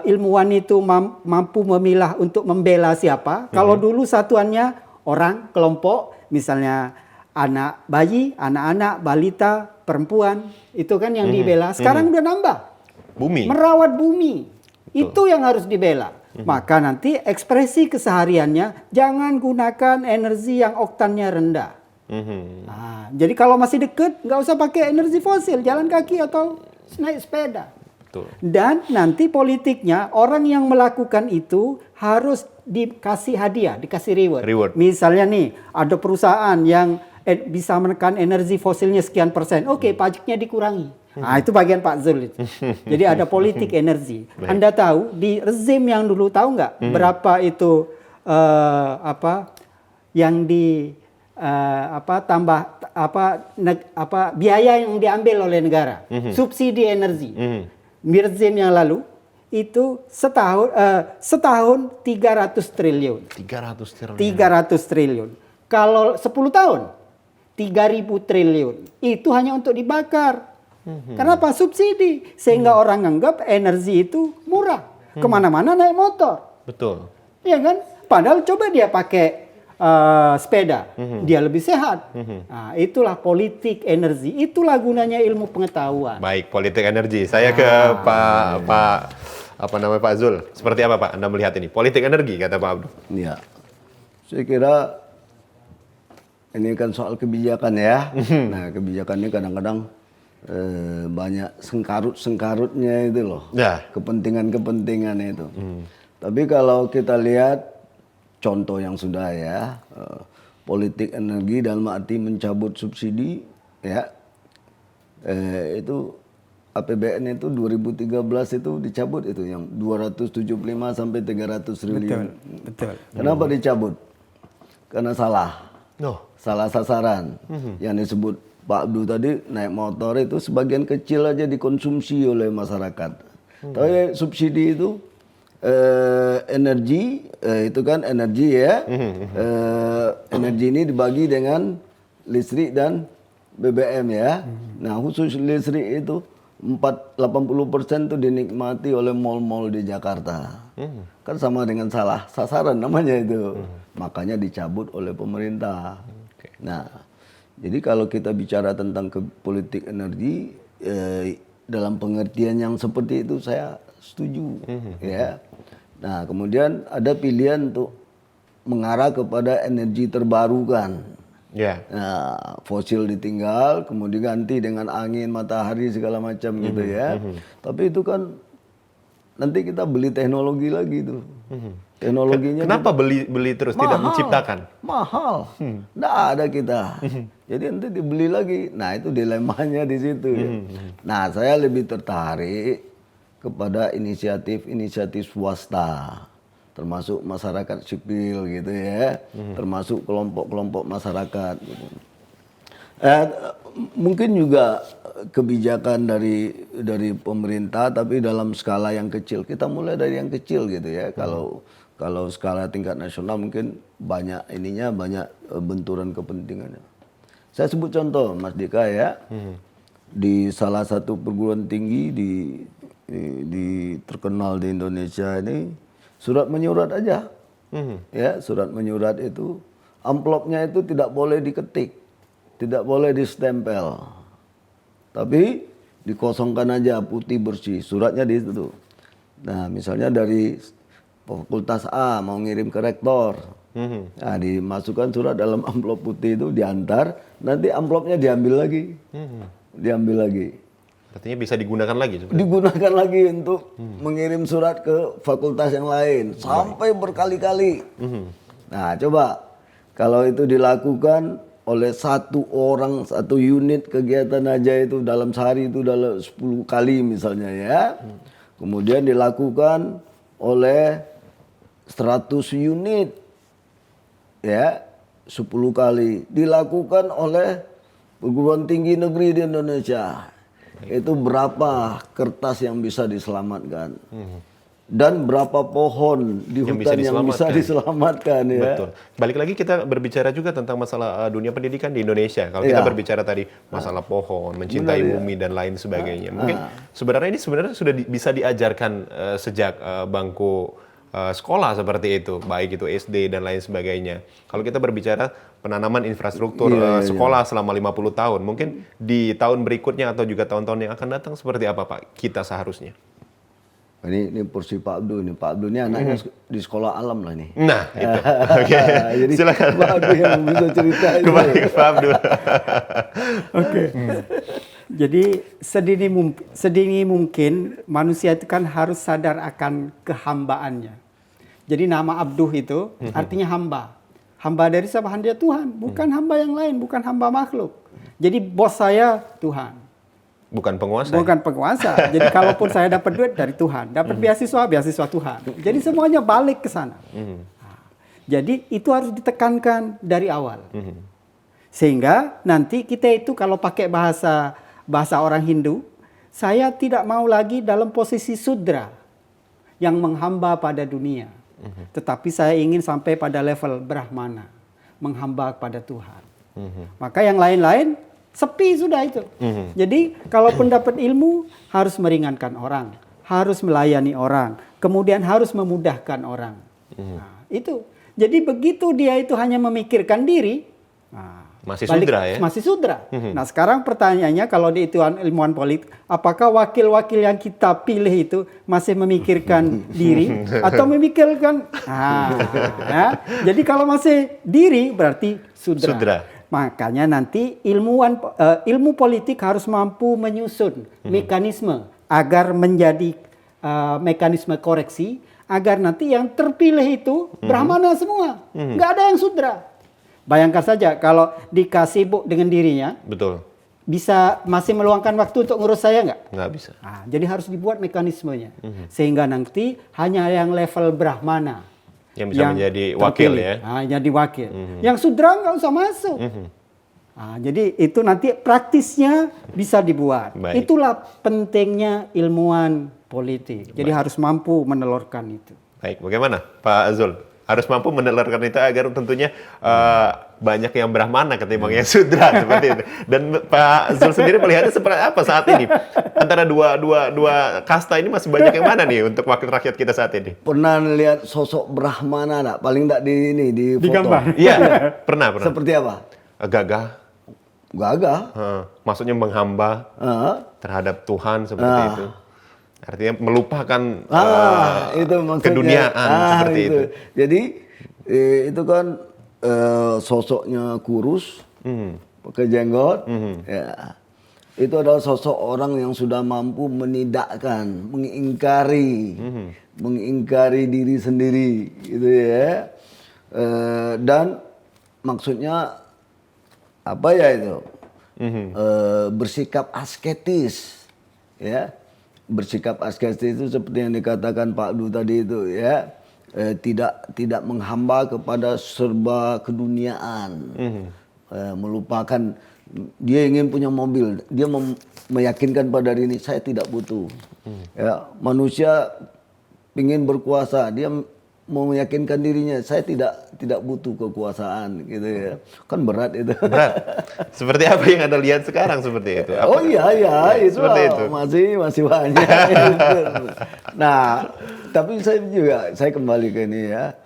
ilmuwan itu mampu memilah untuk membela siapa. Kalau dulu satuannya orang, kelompok, misalnya anak bayi, anak-anak, balita, perempuan, itu kan yang dibela. Sekarang udah nambah. Bumi. Merawat bumi. Itu yang harus dibela. Maka nanti ekspresi kesehariannya jangan gunakan energi yang oktannya rendah. Nah, jadi kalau masih deket, nggak usah pakai energi fosil, jalan kaki atau naik sepeda. Betul. Dan nanti politiknya, orang yang melakukan itu harus dikasih hadiah, dikasih reward. Misalnya nih, ada perusahaan yang bisa menekan energi fosilnya sekian persen. Oke, pajaknya dikurangi. Nah, itu bagian Pak Zul itu. Jadi ada politik energi. Anda tahu di rezim yang dulu, tahu nggak berapa itu yang di biaya yang diambil oleh negara, subsidi energi. Rezim yang lalu itu setahun 300 triliun. 300 triliun. Kalau 10 tahun 3.000 triliun. Itu hanya untuk dibakar. Kenapa? Subsidi. Sehingga orang anggap energi itu murah. Kemana-mana naik motor. Betul. Iya kan? Padahal coba dia pakai sepeda, dia lebih sehat. Nah, itulah politik energi, itulah gunanya ilmu pengetahuan. Baik, politik energi. Saya ke Pak Apa namanya Pak Zul? Seperti apa Pak Anda melihat ini? Politik energi kata Pak Abdul. Ya, saya kira ini kan soal kebijakan ya. Nah, kebijakan ini kadang-kadang banyak sengkarut-sengkarutnya itu loh. Ya. Kepentingan-kepentingan itu. Tapi kalau kita lihat contoh yang sudah ya, politik energi dalam arti mencabut subsidi ya, itu APBN itu 2013 itu dicabut itu yang 275 sampai 300 triliun. Betul. Kenapa dicabut? Karena salah. Salah sasaran. Yang disebut Pak Abdul tadi, naik motor itu sebagian kecil aja dikonsumsi oleh masyarakat. Tapi subsidi itu energi, itu kan energi ya. Energi ini dibagi dengan listrik dan BBM ya. Nah, khusus listrik itu 80% itu dinikmati oleh mal-mal di Jakarta. Kan sama dengan salah sasaran namanya itu. Makanya dicabut oleh pemerintah. Nah, jadi kalau kita bicara tentang politik energi, dalam pengertian yang seperti itu saya setuju. Ya. Nah, kemudian ada pilihan untuk mengarah kepada energi terbarukan. Nah, fosil ditinggal, kemudian ganti dengan angin, matahari segala macam gitu ya. Tapi itu kan nanti kita beli teknologi lagi tuh. Teknologinya kenapa beli terus tidak menciptakan? Mahal. Nggak ada kita. Jadi nanti dibeli lagi. Nah, itu dilemanya di situ ya. Nah, saya lebih tertarik kepada inisiatif swasta, termasuk masyarakat sipil gitu ya, termasuk kelompok-kelompok masyarakat. Gitu. Mungkin juga kebijakan dari pemerintah, tapi dalam skala yang kecil. Kita mulai dari yang kecil gitu ya. Kalau skala tingkat nasional mungkin banyak benturan kepentingannya. Saya sebut contoh, Mas Dika ya, di salah satu perguruan tinggi di terkenal di Indonesia ini, surat menyurat aja, ya surat menyurat itu amplopnya itu tidak boleh diketik, tidak boleh distempel, tapi dikosongkan aja putih bersih, suratnya di situ. Nah, misalnya dari fakultas A mau ngirim ke rektor, nah dimasukkan surat dalam amplop putih itu, diantar, nanti amplopnya diambil lagi, diambil lagi. Artinya bisa digunakan lagi sebenarnya. Digunakan lagi untuk mengirim surat ke fakultas yang lain sampai berkali-kali. Nah, coba kalau itu dilakukan oleh satu orang, satu unit kegiatan aja itu dalam sehari itu dalam 10 kali misalnya ya. Kemudian dilakukan oleh 100 unit ya, 10 kali. Dilakukan oleh perguruan tinggi negeri di Indonesia. Itu berapa kertas yang bisa diselamatkan dan berapa pohon di hutan yang bisa diselamatkan ya. Betul. Balik lagi kita berbicara juga tentang masalah dunia pendidikan di Indonesia. Kalau kita berbicara tadi masalah pohon, mencintai bumi dan lain sebagainya. Mungkin sebenarnya ini sudah bisa diajarkan sejak bangku sekolah seperti itu, baik itu SD dan lain sebagainya. Kalau kita berbicara penanaman infrastruktur sekolah selama 50 tahun, mungkin di tahun berikutnya atau juga tahun-tahun yang akan datang seperti apa Pak kita seharusnya? Ini porsi Pak Abdul ini. Pak Abdul ini anaknya di sekolah alam lah nih. Nah, itu. Oke. Jadi Silakan. Pak Abdul yang bisa cerita itu. Kembali ke Pak Abdul. Oke. Jadi sedini mungkin manusia itu kan harus sadar akan kehambaannya. Jadi nama Abduh itu artinya hamba. Hamba dari siapa? Hamba Tuhan, bukan hamba yang lain, bukan hamba makhluk. Jadi bos saya Tuhan. Bukan penguasa. Bukan penguasa. Jadi kalaupun saya dapat duit dari Tuhan, dapat beasiswa Tuhan. Jadi semuanya balik ke sana. Jadi itu harus ditekankan dari awal. Sehingga nanti kita itu kalau pakai bahasa orang Hindu, saya tidak mau lagi dalam posisi sudra yang menghamba pada dunia. Tetapi saya ingin sampai pada level Brahmana, menghamba kepada Tuhan. Maka yang lain-lain sepi sudah itu. Jadi kalaupun dapat ilmu harus meringankan orang, harus melayani orang, kemudian harus memudahkan orang. Nah, itu. Jadi begitu dia itu hanya memikirkan diri, Masih sudra ya? Masih sudra. Nah sekarang pertanyaannya kalau di itu ilmuwan politik, apakah wakil-wakil yang kita pilih itu masih memikirkan diri atau memikirkan... ya. Jadi kalau masih diri berarti sudra. Makanya nanti ilmu politik harus mampu menyusun mekanisme agar menjadi mekanisme koreksi, agar nanti yang terpilih itu Brahmana semua, nggak ada yang sudra. Bayangkan saja kalau dikasih sibuk dengan dirinya, Betul. bisa masih meluangkan waktu untuk ngurus saya nggak? Nggak bisa. Nah, jadi harus dibuat mekanismenya, sehingga nanti hanya yang level Brahmana Yang bisa menjadi wakil terpilih. ya. Nah, jadi wakil. Yang sudra nggak usah masuk. Nah, jadi itu nanti praktisnya bisa dibuat. Baik. Itulah pentingnya ilmuwan politik. Jadi harus mampu menelurkan itu. Baik, bagaimana Pak Zul? Harus mampu menelurkan itu agar tentunya banyak yang Brahmana ketimbang yang Sudra seperti itu. Dan Pak Zul sendiri melihatnya seperti apa saat ini? Antara dua kasta ini masih banyak yang mana nih untuk wakil rakyat kita saat ini? Pernah lihat sosok Brahmana enggak? Paling enggak di foto. gambar. Iya, pernah. Seperti apa? Gagah. Gagah. Maksudnya menghamba terhadap Tuhan seperti itu. Artinya melupakan itu maksudnya. keduniaan seperti itu. Jadi itu kan sosoknya kurus, pakai jenggot. Ya. Itu adalah sosok orang yang sudah mampu menidakkan, mengingkari diri sendiri, gitu ya. Dan maksudnya apa ya itu? Bersikap asketis, ya. Bersikap asketis itu seperti yang dikatakan Pak Du tadi itu, ya. Tidak menghamba kepada serba keduniaan, melupakan dia ingin punya mobil, dia meyakinkan pada diri ini saya tidak butuh. Ya, manusia ingin berkuasa, dia mau meyakinkan dirinya saya tidak butuh kekuasaan, gitu ya. Kan berat itu. Berat. Seperti apa yang Anda lihat sekarang seperti itu? Oh iya itu, itu. masih banyak. Nah, tapi saya kembali ke ini ya.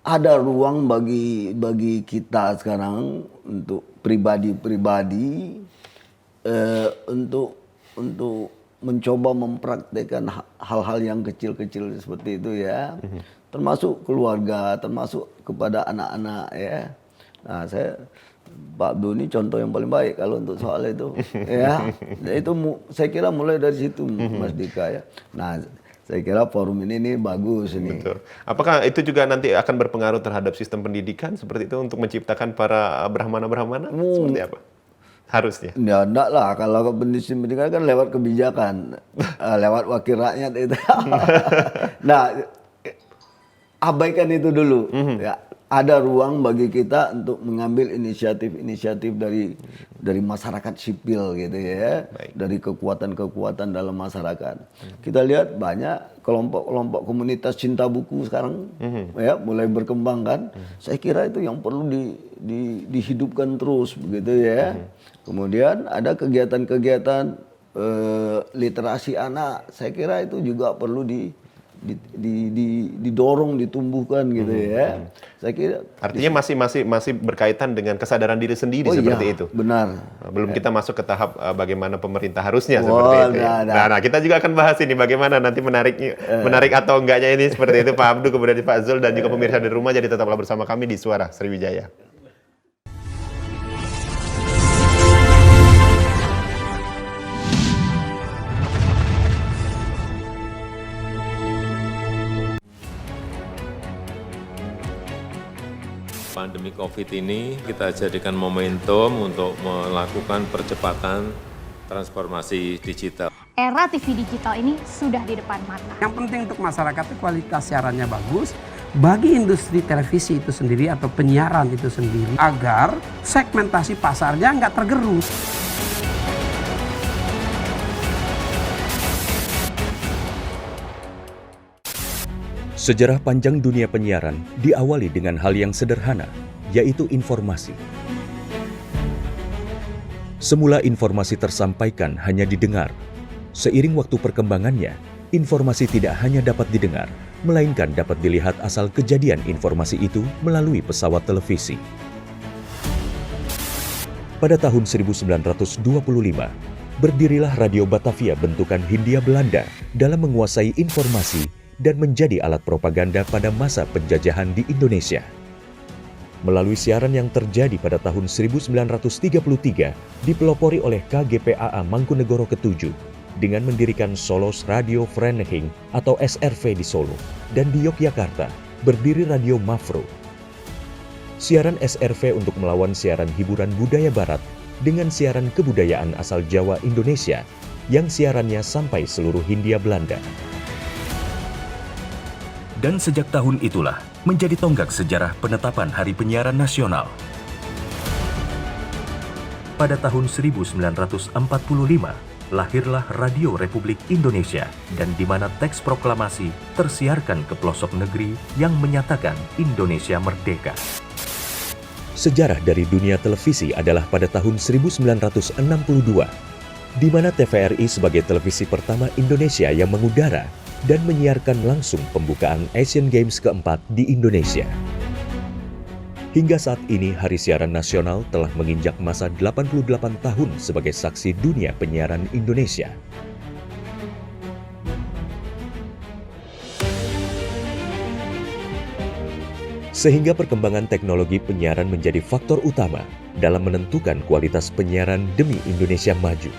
Ada ruang bagi kita sekarang untuk pribadi untuk mencoba mempraktekkan hal-hal yang kecil-kecil seperti itu ya. Termasuk keluarga, termasuk kepada anak-anak ya. Nah, Pak Abdul ini contoh yang paling baik kalau untuk soal itu ya. Itu saya kira mulai dari situ Mas Dika ya. Nah, saya kira forum ini bagus ini. Betul. Apakah itu juga nanti akan berpengaruh terhadap sistem pendidikan seperti itu untuk menciptakan para Brahmana-Brahmana? Seperti apa? Harusnya. Ya enggak lah, kalau pendidikan kan lewat kebijakan, lewat wakil rakyat itu. Nah, abaikan itu dulu. Ya, ada ruang bagi kita untuk mengambil inisiatif dari masyarakat sipil gitu ya. Baik. Dari kekuatan-kekuatan dalam masyarakat. Kita lihat banyak kelompok-kelompok komunitas cinta buku sekarang ya mulai berkembang kan. Saya kira itu yang perlu dihidupkan terus begitu ya. Kemudian ada kegiatan-kegiatan literasi anak. Saya kira itu juga perlu didorong, ditumbuhkan gitu ya. Saya kira artinya masih berkaitan dengan kesadaran diri sendiri seperti itu. Benar. Belum kita masuk ke tahap bagaimana pemerintah harusnya seperti itu. Nah, kita juga akan bahas ini bagaimana nanti menarik atau enggaknya ini seperti itu Pak Abdu, kemudian Pak Zul dan juga pemirsa di rumah. Jadi tetaplah bersama kami di Suara Sriwijaya. Pandemi COVID ini kita jadikan momentum untuk melakukan percepatan transformasi digital. Era TV digital ini sudah di depan mata. Yang penting untuk masyarakat itu kualitas siarannya bagus. Bagi industri televisi itu sendiri atau penyiaran itu sendiri, agar segmentasi pasarnya nggak tergerus. Sejarah panjang dunia penyiaran diawali dengan hal yang sederhana, yaitu informasi. Semula informasi tersampaikan hanya didengar. Seiring waktu perkembangannya, informasi tidak hanya dapat didengar, melainkan dapat dilihat asal kejadian informasi itu melalui pesawat televisi. pada tahun 1925, berdirilah Radio Batavia bentukan Hindia Belanda dalam menguasai informasi dan menjadi alat propaganda pada masa penjajahan di Indonesia. Melalui siaran yang terjadi pada tahun 1933, dipelopori oleh KGPAA Mangkunegoro ke-7 dengan mendirikan Solos Radio Vereniging atau SRV di Solo, dan di Yogyakarta berdiri Radio Mafro. Siaran SRV untuk melawan siaran hiburan budaya barat dengan siaran kebudayaan asal Jawa Indonesia yang siarannya sampai seluruh Hindia Belanda. Dan sejak tahun itulah menjadi tonggak sejarah penetapan Hari Penyiaran Nasional. Pada tahun 1945, lahirlah Radio Republik Indonesia, dan di mana teks proklamasi tersiarkan ke pelosok negeri yang menyatakan Indonesia merdeka. Sejarah dari dunia televisi adalah pada tahun 1962, di mana TVRI sebagai televisi pertama Indonesia yang mengudara dan menyiarkan langsung pembukaan Asian Games keempat di Indonesia. Hingga saat ini, Hari Siaran Nasional telah menginjak masa 88 tahun sebagai saksi dunia penyiaran Indonesia. Sehingga perkembangan teknologi penyiaran menjadi faktor utama dalam menentukan kualitas penyiaran demi Indonesia maju.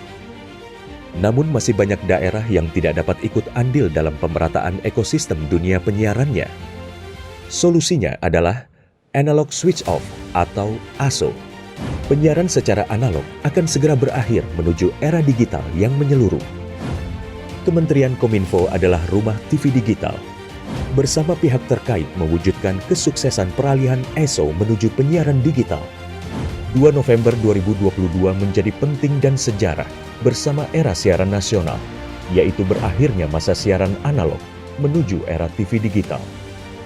Namun masih banyak daerah yang tidak dapat ikut andil dalam pemerataan ekosistem dunia penyiarannya. Solusinya adalah Analog Switch Off atau ASO. Penyiaran secara analog akan segera berakhir menuju era digital yang menyeluruh. Kementerian Kominfo adalah rumah TV digital. Bersama pihak terkait mewujudkan kesuksesan peralihan ASO menuju penyiaran digital. 2 November 2022 menjadi penting dan sejarah bersama era siaran nasional, yaitu berakhirnya masa siaran analog menuju era TV digital.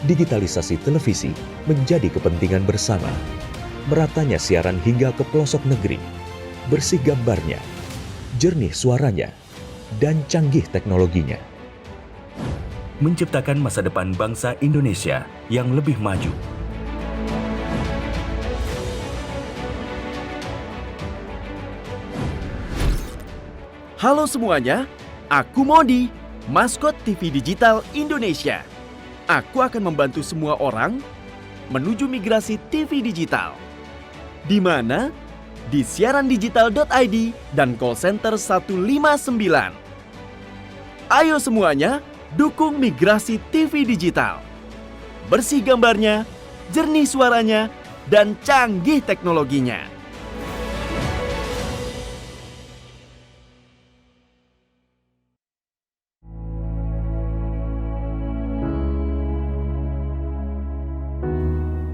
Digitalisasi televisi menjadi kepentingan bersama. Meratanya siaran hingga ke pelosok negeri, bersih gambarnya, jernih suaranya, dan canggih teknologinya. Menciptakan masa depan bangsa Indonesia yang lebih maju. Halo semuanya, aku Modi, maskot TV Digital Indonesia. Aku akan membantu semua orang menuju migrasi TV digital. Di mana? Di siarandigital.id dan call center 159. Ayo semuanya, dukung migrasi TV digital. Bersih gambarnya, jernih suaranya, dan canggih teknologinya.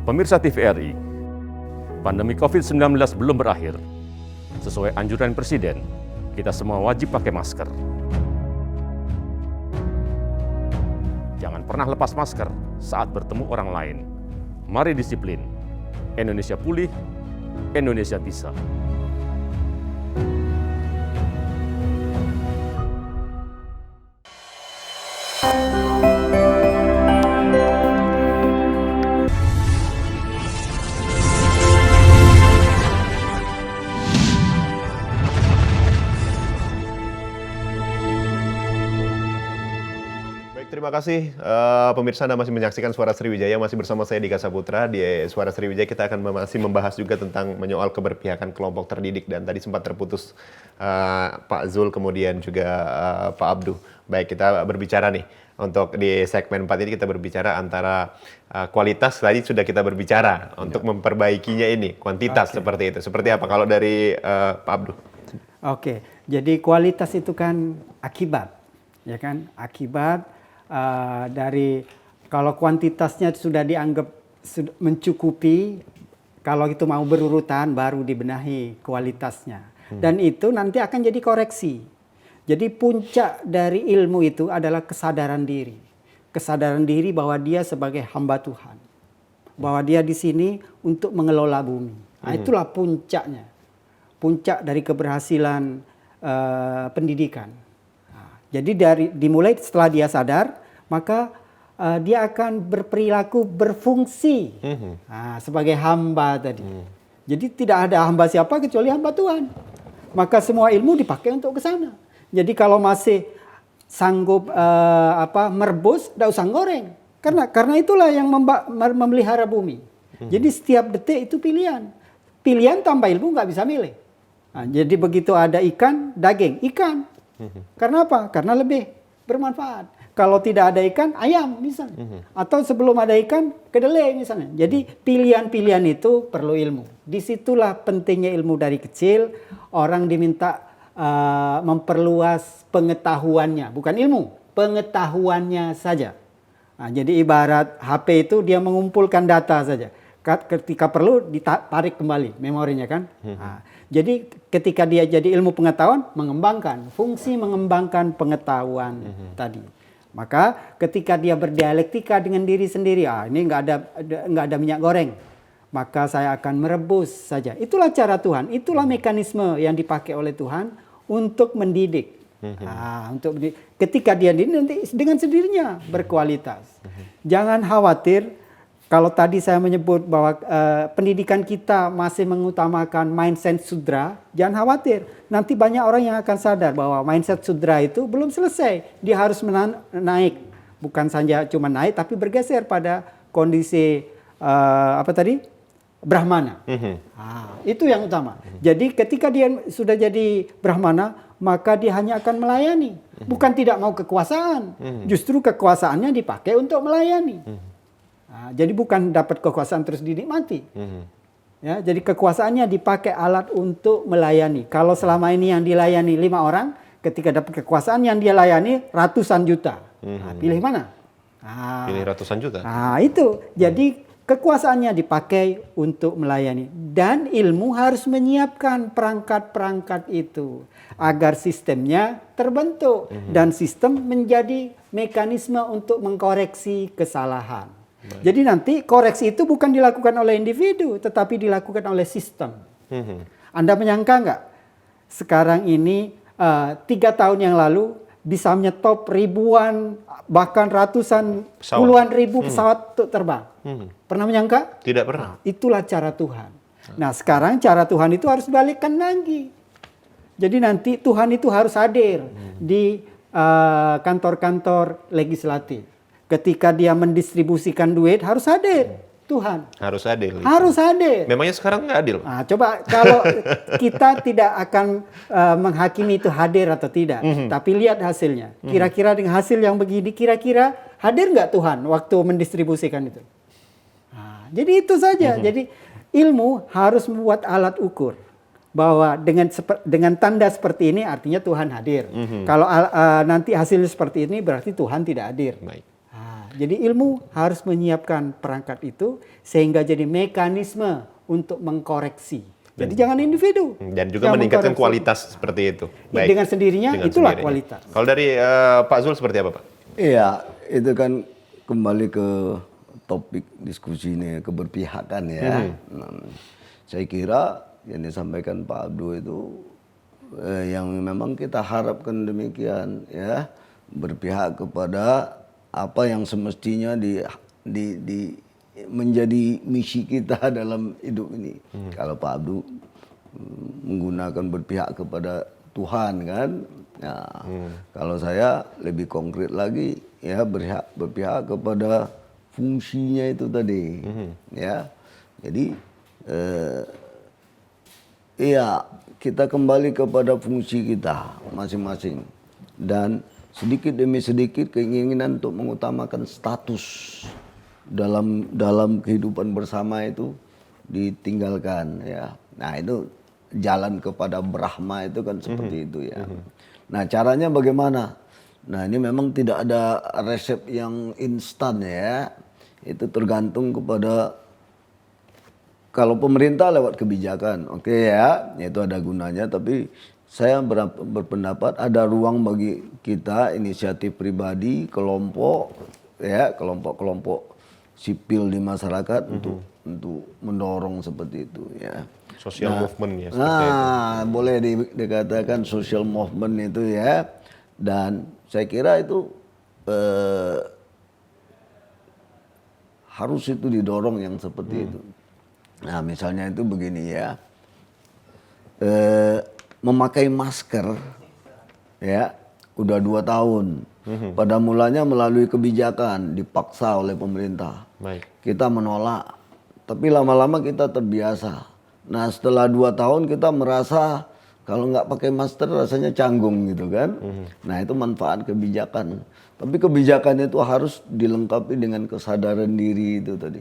Pemirsa TVRI, pandemi COVID-19 belum berakhir. Sesuai anjuran Presiden, kita semua wajib pakai masker. Jangan pernah lepas masker saat bertemu orang lain. Mari disiplin. Indonesia pulih, Indonesia bisa. Terima kasih pemirsa, Anda masih menyaksikan Suara Sriwijaya, masih bersama saya Dika Saputra. Di Suara Sriwijaya kita akan masih membahas juga tentang menyoal keberpihakan kelompok terdidik, dan tadi sempat terputus Pak Zul kemudian juga Pak Abdu. Baik, kita berbicara nih untuk di segmen 4 ini, kita berbicara antara kualitas, tadi sudah kita berbicara untuk memperbaikinya ini, kuantitas seperti itu. Seperti apa kalau dari Pak Abdu? Oke, jadi kualitas itu kan akibat, ya kan? Akibat dari kalau kuantitasnya sudah dianggap mencukupi, kalau itu mau berurutan baru dibenahi kualitasnya. Dan itu nanti akan jadi koreksi. Jadi puncak dari ilmu itu adalah kesadaran diri. Kesadaran diri bahwa dia sebagai hamba Tuhan. Bahwa dia di sini untuk mengelola bumi. Nah, itulah puncaknya. Puncak dari keberhasilan pendidikan. Jadi dimulai setelah dia sadar, maka dia akan berperilaku berfungsi sebagai hamba tadi. Jadi tidak ada hamba siapa kecuali hamba Tuhan. Maka semua ilmu dipakai untuk ke sana. Jadi kalau masih sanggup merebus, tidak usah goreng. Karena itulah yang memelihara bumi. Jadi setiap detik itu pilihan. Pilihan tanpa ilmu nggak bisa milih. Nah, jadi begitu ada ikan, daging, ikan. Karena apa? Karena lebih bermanfaat. Kalau tidak ada ikan, ayam misalnya. Atau sebelum ada ikan, kedelai misalnya. Jadi pilihan-pilihan itu perlu ilmu. Disitulah pentingnya ilmu dari kecil. Orang diminta memperluas pengetahuannya. Bukan ilmu, pengetahuannya saja. Nah, jadi ibarat HP itu dia mengumpulkan data saja. Ketika perlu ditarik kembali memorinya kan. Nah, jadi ketika dia jadi ilmu pengetahuan, fungsi mengembangkan pengetahuan tadi. Maka ketika dia berdialektika dengan diri sendiri, ini nggak ada minyak goreng, maka saya akan merebus saja. Itulah cara Tuhan, itulah mekanisme yang dipakai oleh Tuhan untuk mendidik. Ketika dia didik nanti dengan sendirinya berkualitas. Jangan khawatir. Kalau tadi saya menyebut bahwa pendidikan kita masih mengutamakan mindset sudra, jangan khawatir. Nanti banyak orang yang akan sadar bahwa mindset sudra itu belum selesai. Dia harus naik. Bukan saja cuma naik, tapi bergeser pada kondisi Brahmana. Itu yang utama. Jadi ketika dia sudah jadi Brahmana, maka dia hanya akan melayani. Bukan tidak mau kekuasaan. Justru kekuasaannya dipakai untuk melayani. Jadi bukan dapat kekuasaan terus dinikmati. Ya, jadi kekuasaannya dipakai alat untuk melayani. Kalau selama ini yang dilayani 5 orang, ketika dapat kekuasaan yang dia layani ratusan juta. Pilih mana? Pilih ratusan juta. Itu. Jadi kekuasaannya dipakai untuk melayani. Dan ilmu harus menyiapkan perangkat-perangkat itu. Agar sistemnya terbentuk. Dan sistem menjadi mekanisme untuk mengkoreksi kesalahan. Jadi nanti koreksi itu bukan dilakukan oleh individu, tetapi dilakukan oleh sistem. Anda menyangka nggak? Sekarang ini 3 tahun yang lalu bisa menyetop ribuan, bahkan ratusan, puluhan ribu pesawat terbang. Pernah menyangka? Tidak pernah. Itulah cara Tuhan. Nah sekarang cara Tuhan itu harus balikkan lagi. Jadi nanti Tuhan itu harus hadir di kantor-kantor legislatif. Ketika dia mendistribusikan duit harus hadir Tuhan. Harus hadir. Harus hadir. Memangnya sekarang nggak adil? Coba kalau kita tidak akan menghakimi itu hadir atau tidak, tapi lihat hasilnya. Kira-kira dengan hasil yang begini, kira-kira hadir nggak Tuhan waktu mendistribusikan itu? Jadi itu saja. Jadi ilmu harus membuat alat ukur bahwa dengan tanda seperti ini artinya Tuhan hadir. Kalau nanti hasilnya seperti ini berarti Tuhan tidak hadir. Baik. Jadi ilmu harus menyiapkan perangkat itu sehingga jadi mekanisme untuk mengkoreksi. Jadi jangan individu. Dan juga meningkatkan kualitas seperti itu. Baik. Dengan sendirinya itulah kualitas. Kalau dari Pak Zul seperti apa Pak? Iya, itu kan kembali ke topik diskusi ini, keberpihakan ya. Saya kira yang disampaikan Pak Abdul itu yang memang kita harapkan demikian ya, berpihak kepada apa yang semestinya menjadi misi kita dalam hidup ini. Kalau Pak Abdul menggunakan berpihak kepada Tuhan kan. Nah, kalau saya lebih konkret lagi ya berpihak kepada fungsinya itu tadi. Ya. Jadi kita kembali kepada fungsi kita masing-masing dan sedikit demi sedikit keinginan untuk mengutamakan status dalam kehidupan bersama itu ditinggalkan ya. Nah, itu jalan kepada Brahma itu kan seperti itu ya. Nah, caranya bagaimana? Nah, ini memang tidak ada resep yang instan ya. Itu tergantung kepada kalau pemerintah lewat kebijakan, oke ya, itu ada gunanya, tapi saya berpendapat ada ruang bagi kita inisiatif pribadi, kelompok ya, kelompok sipil di masyarakat untuk mendorong seperti itu ya. Social movement ya. Itu. Boleh dikatakan social movement itu ya. Dan saya kira itu harus itu didorong yang seperti itu. Nah, misalnya itu begini ya, memakai masker ya udah 2 tahun. Pada mulanya melalui kebijakan dipaksa oleh pemerintah. Baik. Kita menolak, tapi lama-lama kita terbiasa. Nah, setelah 2 tahun kita merasa kalau nggak pakai masker rasanya canggung gitu kan. Nah, itu manfaat kebijakan. Tapi kebijakan itu harus dilengkapi dengan kesadaran diri itu tadi.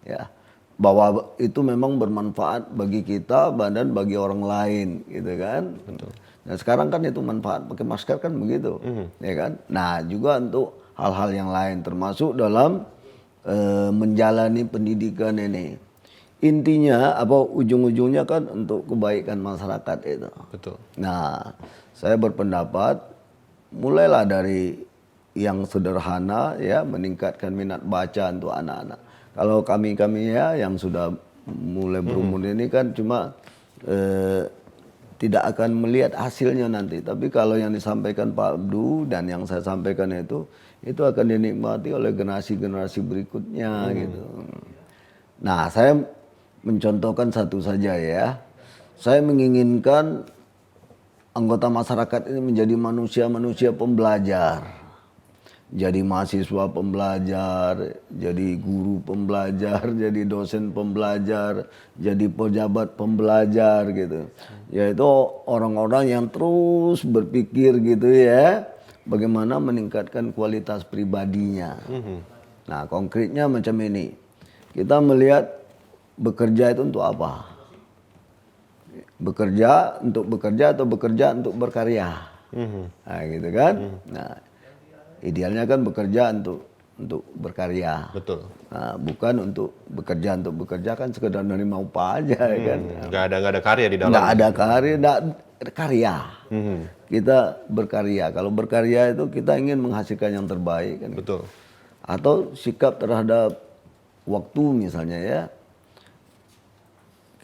Ya, bahwa itu memang bermanfaat bagi kita dan bagi orang lain gitu kan. Betul. Nah, sekarang kan itu manfaat pakai masker kan begitu. Ya kan? Nah, juga untuk hal-hal yang lain termasuk dalam menjalani pendidikan ini. Intinya apa ujung-ujungnya kan untuk kebaikan masyarakat itu. Betul. Nah, saya berpendapat mulailah dari yang sederhana ya, meningkatkan minat baca untuk anak-anak. Kalau kami ya yang sudah mulai berumur ini kan cuma tidak akan melihat hasilnya nanti. Tapi kalau yang disampaikan Pak Abdu dan yang saya sampaikan itu akan dinikmati oleh generasi-generasi berikutnya gitu. Nah, saya mencontohkan satu saja ya. Saya menginginkan anggota masyarakat ini menjadi manusia-manusia pembelajar. Jadi mahasiswa pembelajar, jadi guru pembelajar, jadi dosen pembelajar, jadi pejabat pembelajar gitu. Yaitu orang-orang yang terus berpikir gitu ya, bagaimana meningkatkan kualitas pribadinya. Nah, konkretnya macam ini. Kita melihat bekerja itu untuk apa? Bekerja untuk bekerja atau bekerja untuk berkarya? Nah, gitu kan? Nah, idealnya kan bekerja untuk berkarya. Betul. Nah, bukan untuk bekerja kan sekedar menerima upah aja ya kan. Nggak ada karya di dalam. Nggak ada karya. Kita berkarya. Kalau berkarya itu kita ingin menghasilkan yang terbaik kan. Betul. Atau sikap terhadap waktu misalnya ya.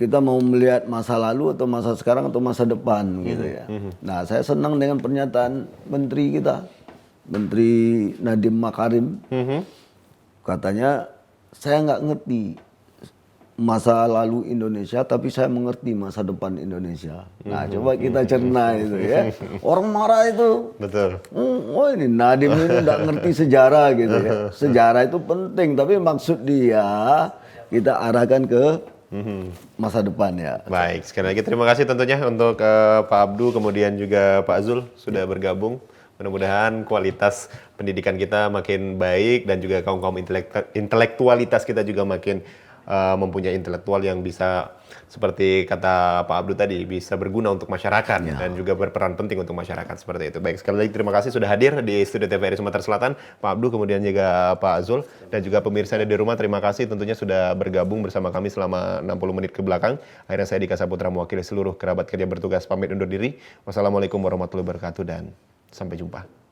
Kita mau melihat masa lalu atau masa sekarang atau masa depan gitu ya. Nah, saya senang dengan pernyataan menteri kita. Menteri Nadiem Makarim, katanya saya nggak ngerti masa lalu Indonesia, tapi saya mengerti masa depan Indonesia. Nah, coba kita cerna itu ya. Orang marah itu. Betul. Oh ini Nadiem ini nggak ngerti sejarah gitu ya. Sejarah itu penting, tapi maksud dia kita arahkan ke masa depan ya. Baik, sekali lagi terima kasih tentunya untuk Pak Abdu, kemudian juga Pak Zul sudah bergabung. Mudah-mudahan kualitas pendidikan kita makin baik dan juga kaum-kaum intelektualitas kita juga makin mempunyai intelektual yang bisa seperti kata Pak Abdu tadi bisa berguna untuk masyarakat dan juga berperan penting untuk masyarakat seperti itu. Baik, sekali lagi terima kasih sudah hadir di studio TVRI Sumatera Selatan, Pak Abdu kemudian juga Pak Zul dan juga pemirsa di rumah terima kasih tentunya sudah bergabung bersama kami selama 60 menit ke belakang. Akhirnya saya Dika Saputra mewakili seluruh kerabat kerja bertugas pamit undur diri. Wassalamualaikum warahmatullahi wabarakatuh dan sampai jumpa.